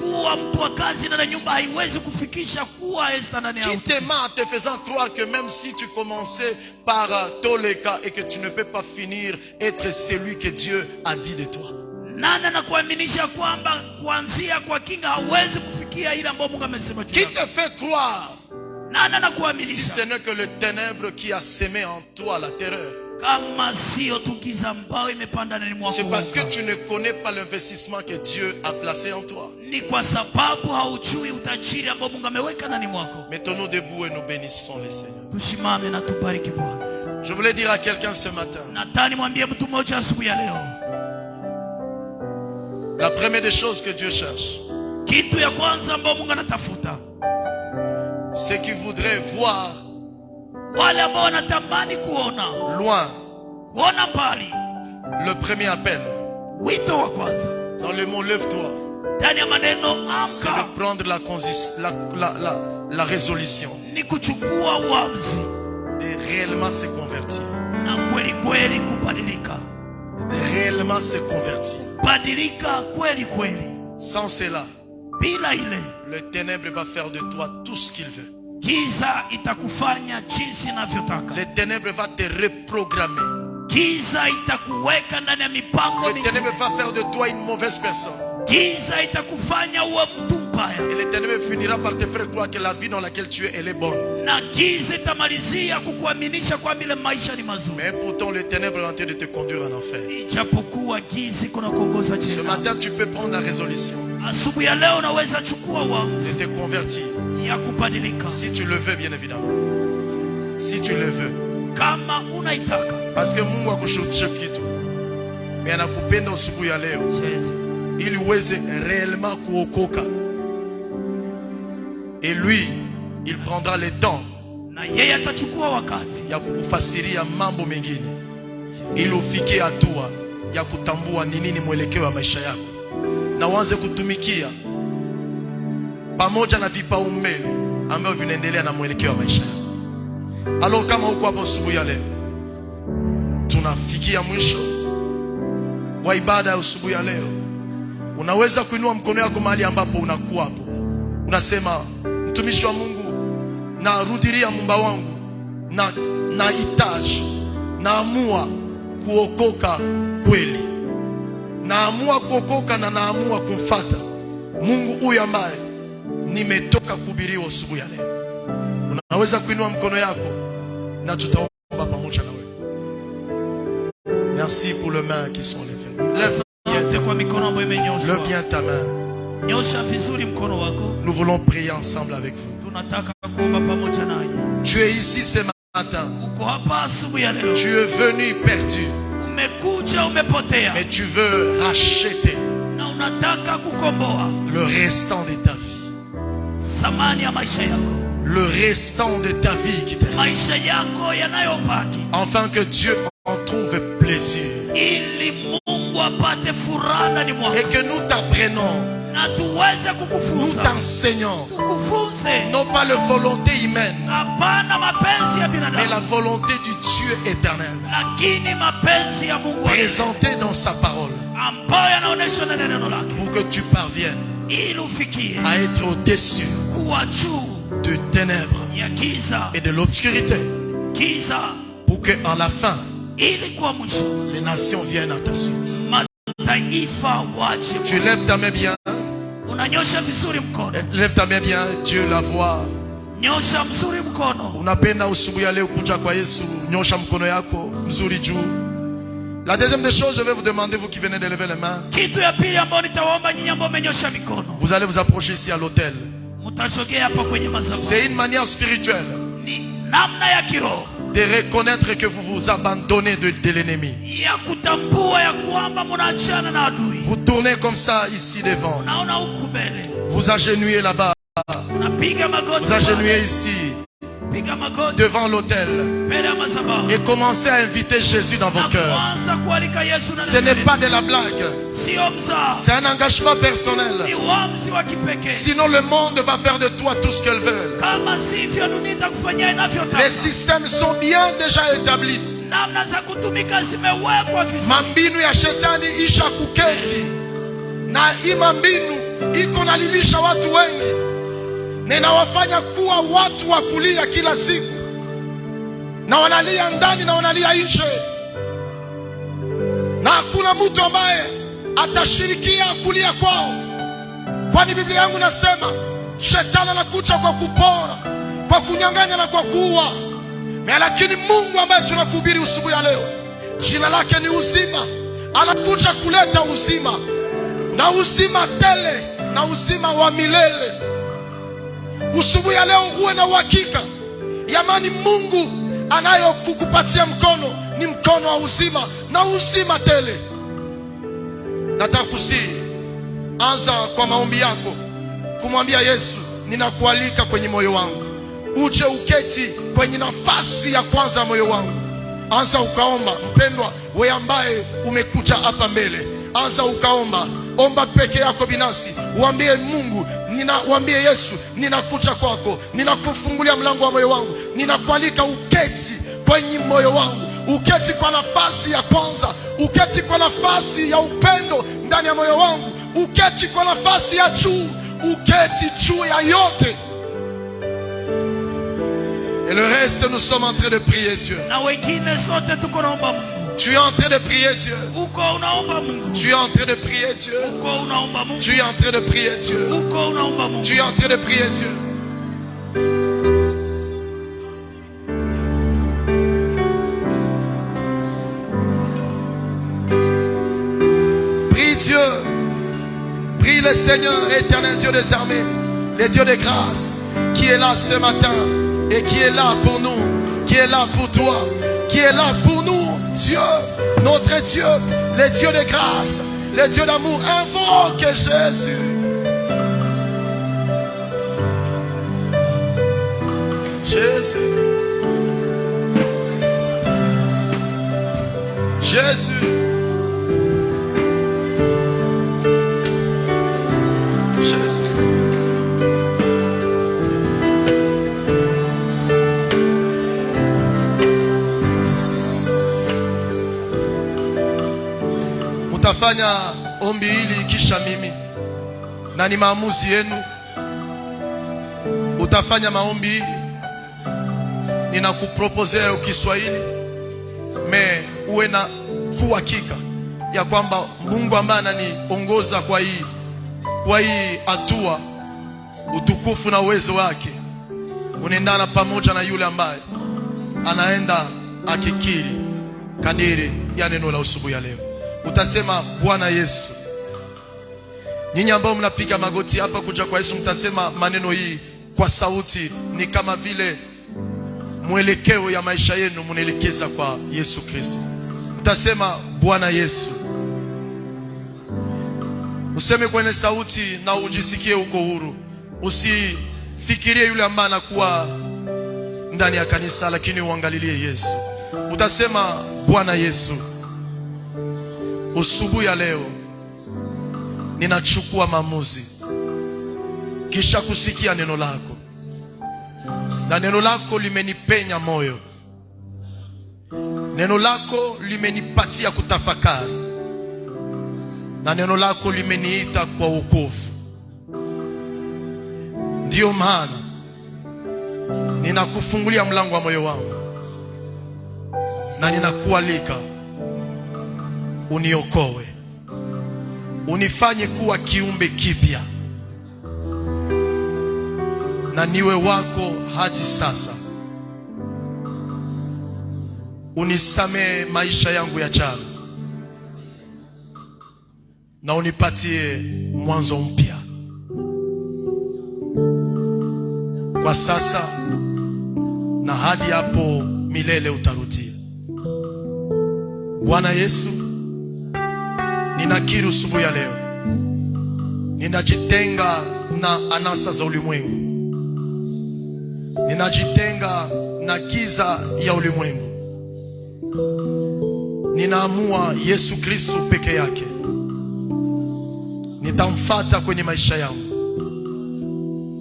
kuwa mtu wa kazi ndani ya nyumba haiwezi kufikisha kuwa Esther ndani ya Qui utukufu? te ment en te faisant croire que même si tu commençais par Toleka et que tu ne peux pas finir être celui que Dieu a dit de toi? Nani anakuaminisha kwamba kuanzia kwa kinga hauwezi kufikia ile ambayo Mungu amesema juu Qui yako? te fait croire, Nani si anakuaminisha ce n'est que le ténèbre qui a semé en toi la terreur? kama sio tu giza ambayo imepanda ndani mwako? C'est parce que tu ne connais pas l'investissement que Dieu a placé en toi. Ni kwa sababu haujui utajiri ambao Mungu ameweka ndani mwako. Mettons-nous debout et nous bénissons le Seigneur. Tusimame na tubariki Bwana. Je voulais dire à quelqu'un ce matin, Nataka nimwambie mtu mmoja asubuhi ya leo, la première des choses que Dieu cherche, kitu ya kwanza ambayo Mungu anatafuta, c'est qu'il voudrait voir wale ambao wanatamani kuona loin mbali. le premier appel. Wito wa kwanza Dans le mot lève-toi, ndani ya maneno c'est amka, de prendre la résolution ni kuchukua uamuzi et réellement se convertir. na kweli kweli kubadilika, Et réellement se convertir. badilika kweli kweli. Sans cela, Bila ile, le ténèbre va faire de toi tout ce qu'il veut. giza itakufanya jinsi inavyotaka. Le ténèbre va te reprogrammer. Giza itakuweka ndani ya mipango Le ténèbre mingine. va faire de toi une mauvaise personne. Giza itakufanya uwe mtu mbaya, Et le ténèbre finira par te faire croire que la vie dans laquelle tu es, elle est bonne. na giza itamalizia kukuaminisha kwa vile maisha ni mazuri. Mais pourtant, le ténèbre est en train de te conduire en enfer. Ijapokuwa giza kuna kuongoza Ce jina. matin, tu peux prendre la résolution Asubuhi ya leo unaweza chukua uamuzi de te convertir. ya kubadilika Si tu le veux, bien évidemment. Si tu le veux. kama unaitaka. Parce que Mungu akushurutisha kitu. Mais anakupenda usiku ya leo Yes. ili uweze réellement kuokoka. Et lui, il prendra le temps Na yeye atachukua wakati ya kukufasiria mambo mengine ili ufikie hatua ya kutambua ni nini mwelekeo wa maisha yako na uanze kutumikia pamoja na vipaumbele ambavyo vinaendelea na mwelekeo wa maisha yako. Alors kama uko hapo asubuhi ya leo, tunafikia mwisho wa ibada ya asubuhi ya leo. Unaweza kuinua mkono wako mahali ambapo unakuwa hapo. Unasema, mtumishi wa Mungu, narudilia Muumba wangu na hitaji, naamua kuokoka kweli. Naamua kuokoka na naamua kumfuata Mungu huyu ambaye nimetoka kuhubiriwa asubuhi ya leo. Unaweza kuinua mkono yako na tutaomba pamoja na wewe. Merci pour les mains qui sont levées. Lève kwa mikono ambayo imenyoshwa. bien ta main. Nyosha vizuri mkono wako. Nous voulons prier ensemble avec vous. Tunataka kuomba pamoja nanyi. Tu es ici ce matin. Uko hapa asubuhi ya leo. Tu es venu perdu. Umekuja umepotea. Mais tu veux racheter Na unataka kukomboa le restant de ta vie. thamani ya maisha yako. Le restant de ta vie qui te reste. Maisha yako yanayobaki. Afin que Dieu en trouve plaisir. Ili Mungu apate furaha ndani mwako. Et que nous t'apprenons, Na tuweze nous kukufunza. t'enseignons. Tukufunze. Non pas la volonté humaine, Hapana mapenzi ya mais binadamu. la volonté du Dieu éternel. Lakini mapenzi ya Mungu Présentée dans sa parole. ambayo yanaonyeshwa na neno lake. Pour que tu parviennes Ili ufikie à être au-dessus kuwa juu de ténèbres ya giza. et de l'obscurité. Giza Pour que en la fin, ili kwa mwisho les nations viennent à ta suite. mataifa waje. Tu lèves ta main bien. Unanyosha vizuri mkono. Lève ta main bien. Dieu la voit. Nyosha mzuri mkono. Unapenda usubuhi ya leo kuja kwa Yesu, nyosha mkono yako mzuri juu. La deuxième des choses, je vais vous demander, vous qui venez de lever les mains, Kitu ya pili ambayo nitawaomba nyinyi ambao mmenyosha mikono. vous allez vous approcher ici à l'autel. Mtasogea hapa kwenye madhabahu. C'est une manière spirituelle Ni namna ya kiroho de reconnaître que vous vous abandonnez de l'ennemi. ya kutambua ya kwamba mnaachana na adui. Vous tournez comme ça ici devant. Naona huku mbele. Vous agenouillez là-bas. Napiga magoti. Vous agenouillez ici Piga magoti devant l'autel mbele ya madhabahu. et commencez à inviter Jésus dans vos Na cœurs. kuanza kualika Yesu na Ce n'est pas de la blague. sio mzaa. C'est un engagement Ni personnel. uamuzi wa kipekee. Sinon le monde va faire de toi tout ce qu'elle veut. Kama sivyo dunia itakufanyia inavyotaka. Les systèmes sont bien déjà établis. Namna za kutumika zimewekwa vizuri. Mambinu ya shetani isha kuketi. Na hii mambinu iko nalilisha watu wengi. Na inawafanya kuwa watu wa kulia kila siku. Na wanalia ndani na wanalia nje. Na hakuna mtu ambaye atashirikia kulia kwao. Kwani Biblia yangu nasema shetani anakuja kwa kupora, kwa kunyang'anya na kwa kuua. Lakini Mungu ambaye tunakuhubiri usiku ya leo, jina lake ni uzima. Anakuja kuleta uzima, na uzima tele, na uzima wa milele. Usiku ya leo uwe na uhakika yamani Mungu anayokukupatia mkono ni mkono wa uzima na uzima tele. Nataka kusihi, anza kwa maombi yako kumwambia Yesu, ninakualika kwenye moyo wangu. Uje uketi kwenye nafasi ya kwanza moyo wangu. Anza ukaomba. Mpendwa, wewe ambaye umekuja hapa mbele, anza ukaomba. omba peke yako binafsi. Uambie Mungu, uambie Yesu, ninakuja kwako, ninakufungulia mlango wa moyo wangu, ninakualika uketi kwenye moyo wangu, uketi kwa nafasi ya kwanza, uketi kwa nafasi ya upendo ndani ya moyo wangu, uketi kwa nafasi ya juu, uketi juu ya yote. Et le reste, nous sommes en train de prier Dieu. Tu es en train de prier Dieu. Tu es en train de prier Dieu. Tu es en train de prier Dieu. Tu es en train de prier Dieu. Prie Dieu. Prie le Seigneur éternel Dieu des armées, le Dieu de grâce, qui est là ce matin et qui est là pour nous, qui est là pour toi, qui est là pour nous. Dieu, notre Dieu, le Dieu de grâce, le Dieu d'amour, invoque Jésus. Jésus. Jésus. Jésus. Utafanya ombi hili kisha mimi, na ni maamuzi yenu. Utafanya maombi hili, ninakupropozea Kiswahili, uwe na uhakika ya kwamba Mungu ambaye ananiongoza kwa hii hatua, utukufu na uwezo wake unaendana pamoja na yule ambaye anaenda akikiri kadiri ya neno la usubuhi ya leo. Utasema, Bwana Yesu. Nyinyi ambao mnapiga magoti hapa kuja kwa Yesu, mtasema maneno hii kwa sauti, ni kama vile mwelekeo ya maisha yenu mnaelekeza kwa Yesu Kristo. Utasema, Bwana Yesu. Useme kwenye sauti na ujisikie uko huru. Usifikirie yule ambaye anakuwa ndani ya kanisa, lakini uangalilie Yesu. Utasema, Bwana Yesu, usubuhi ya leo ninachukua maamuzi kisha kusikia neno lako, na neno lako limenipenya moyo, neno lako limenipatia kutafakari, na neno lako limeniita kwa wokovu. Ndiyo maana ninakufungulia mlango wa moyo wangu na ninakualika uniokoe, unifanye kuwa kiumbe kipya, na niwe wako hadi sasa. Unisamee maisha yangu ya jana, na unipatie mwanzo mpya kwa sasa na hadi hapo milele utarudia. Bwana Yesu, ninakiri usubuhi ya leo, ninajitenga na anasa za ulimwengu, ninajitenga na giza ya ulimwengu. Ninaamua Yesu Kristo peke yake, nitamfuata kwenye maisha yangu,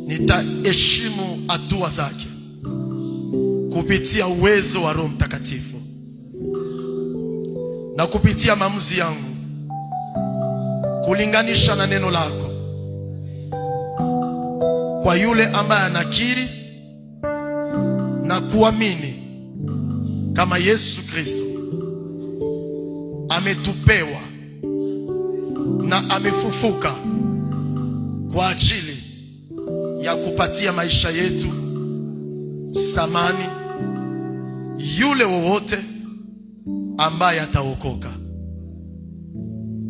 nitaheshimu hatua zake kupitia uwezo wa Roho Mtakatifu, na kupitia maamuzi yangu kulinganisha na neno lako. Kwa yule ambaye anakiri na kuamini kama Yesu Kristo ametupewa na amefufuka kwa ajili ya kupatia maisha yetu samani, yule wowote ambaye ataokoka.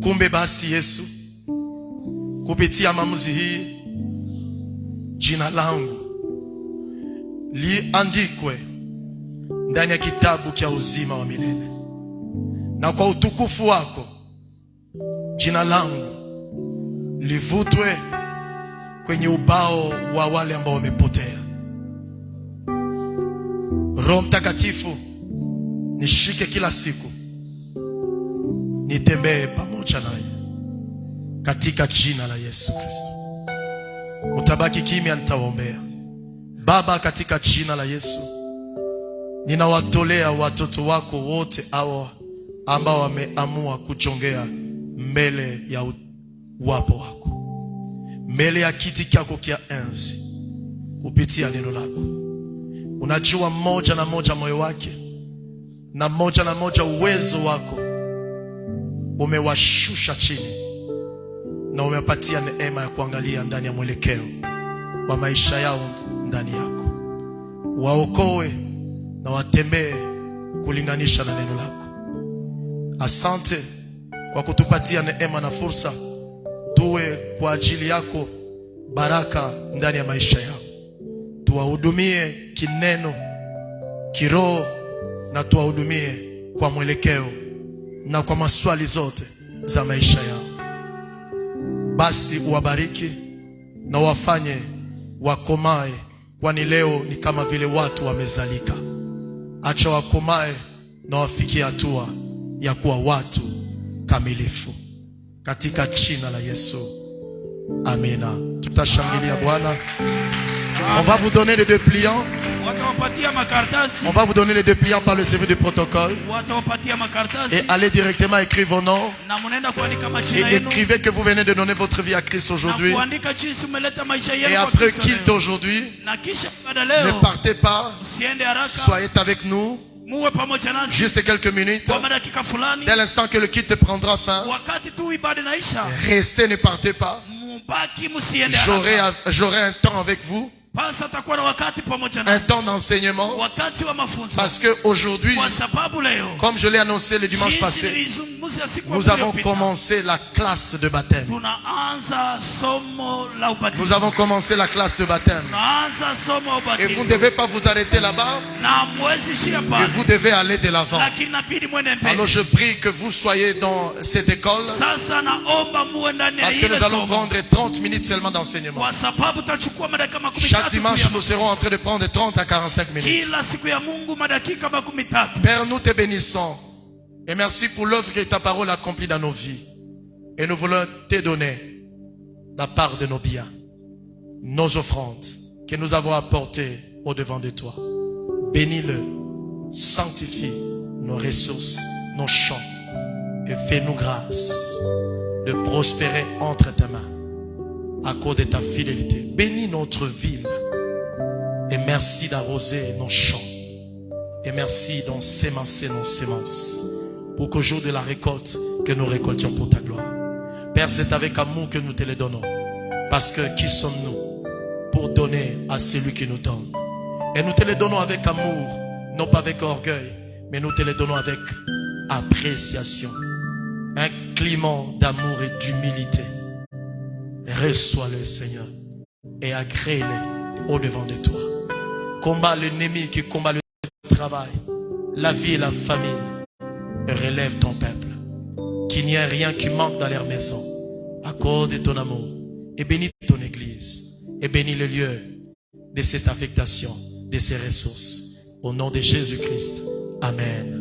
Kumbe basi Yesu, kupitia maamuzi hii, jina langu liandikwe ndani ya kitabu cha uzima wa milele, na kwa utukufu wako jina langu livutwe kwenye ubao wa wale ambao wamepotea. Roho Mtakatifu, nishike kila siku, nitembee pamoja naye katika jina la Yesu Kristo. Mutabaki kimya, nitawaombea. Baba, katika jina la Yesu, ninawatolea watoto wako wote hao ambao wameamua kuchongea mbele ya uwapo wako, mbele ya kiti chako kia enzi, kupitia neno lako. Unajua mmoja na moja moyo wake, na mmoja na moja uwezo wako. Umewashusha chini na umepatia neema ya kuangalia ndani ya mwelekeo wa maisha yao ndani yako. Waokoe na watembee kulinganisha na neno lako. Asante kwa kutupatia neema na fursa tuwe kwa ajili yako baraka ndani ya maisha yao. Tuwahudumie kineno, kiroho, na tuwahudumie kwa mwelekeo na kwa maswali zote za maisha yao. Basi uwabariki na wafanye wakomae, kwani leo ni kama vile watu wamezalika. Acha wakomae na wafikie hatua ya kuwa watu kamilifu, katika jina la Yesu, amina. Tutashangilia Bwana. On va vous donner les dépliants. On va vous donner les dépliants par le service de protocole. Et allez directement écrire vos noms. Et écrivez que vous venez de donner votre vie à Christ aujourd'hui. Et après quitte aujourd'hui, ne partez pas. Soyez avec nous juste quelques minutes. Dès l'instant que le culte prendra fin, restez, ne partez pas. J'aurai un temps avec vous, un temps d'enseignement, parce que aujourd'hui, comme je l'ai annoncé le dimanche passé, nous avons commencé la classe de baptême. Nous avons commencé la classe de baptême. Et vous ne devez pas vous arrêter là-bas. Et vous devez aller de l'avant. Alors je prie que vous soyez dans cette école, parce que nous allons prendre 30 minutes seulement d'enseignement. Chaque dimanche, nous serons en train de prendre 30 à 45 minutes. Père, nous te bénissons. Et merci pour l'œuvre que ta parole accomplit dans nos vies. Et nous voulons te donner la part de nos biens, nos offrandes que nous avons apportées au devant de toi. Bénis-le, sanctifie nos ressources, nos champs, et fais-nous grâce de prospérer entre tes mains à cause de ta fidélité. Bénis notre ville et merci d'arroser nos champs, et merci d'ensemencer nos semences, pour qu'au jour de la récolte, que nous récoltions pour ta gloire. Père, c'est avec amour que nous te les donnons. Parce que qui sommes-nous pour donner à celui qui nous donne? Et nous te les donnons avec amour, non pas avec orgueil, mais nous te les donnons avec appréciation. Un climat d'amour et d'humilité. Reçois-le, Seigneur, et agrée-le au devant de toi. Combat l'ennemi qui combat le travail, la vie et la famille. Relève ton peuple, qu'il n'y ait rien qui manque dans leur maison. Accorde ton amour et bénis ton église et bénis le lieu de cette affectation, de ces ressources. Au nom de Jésus-Christ, amen.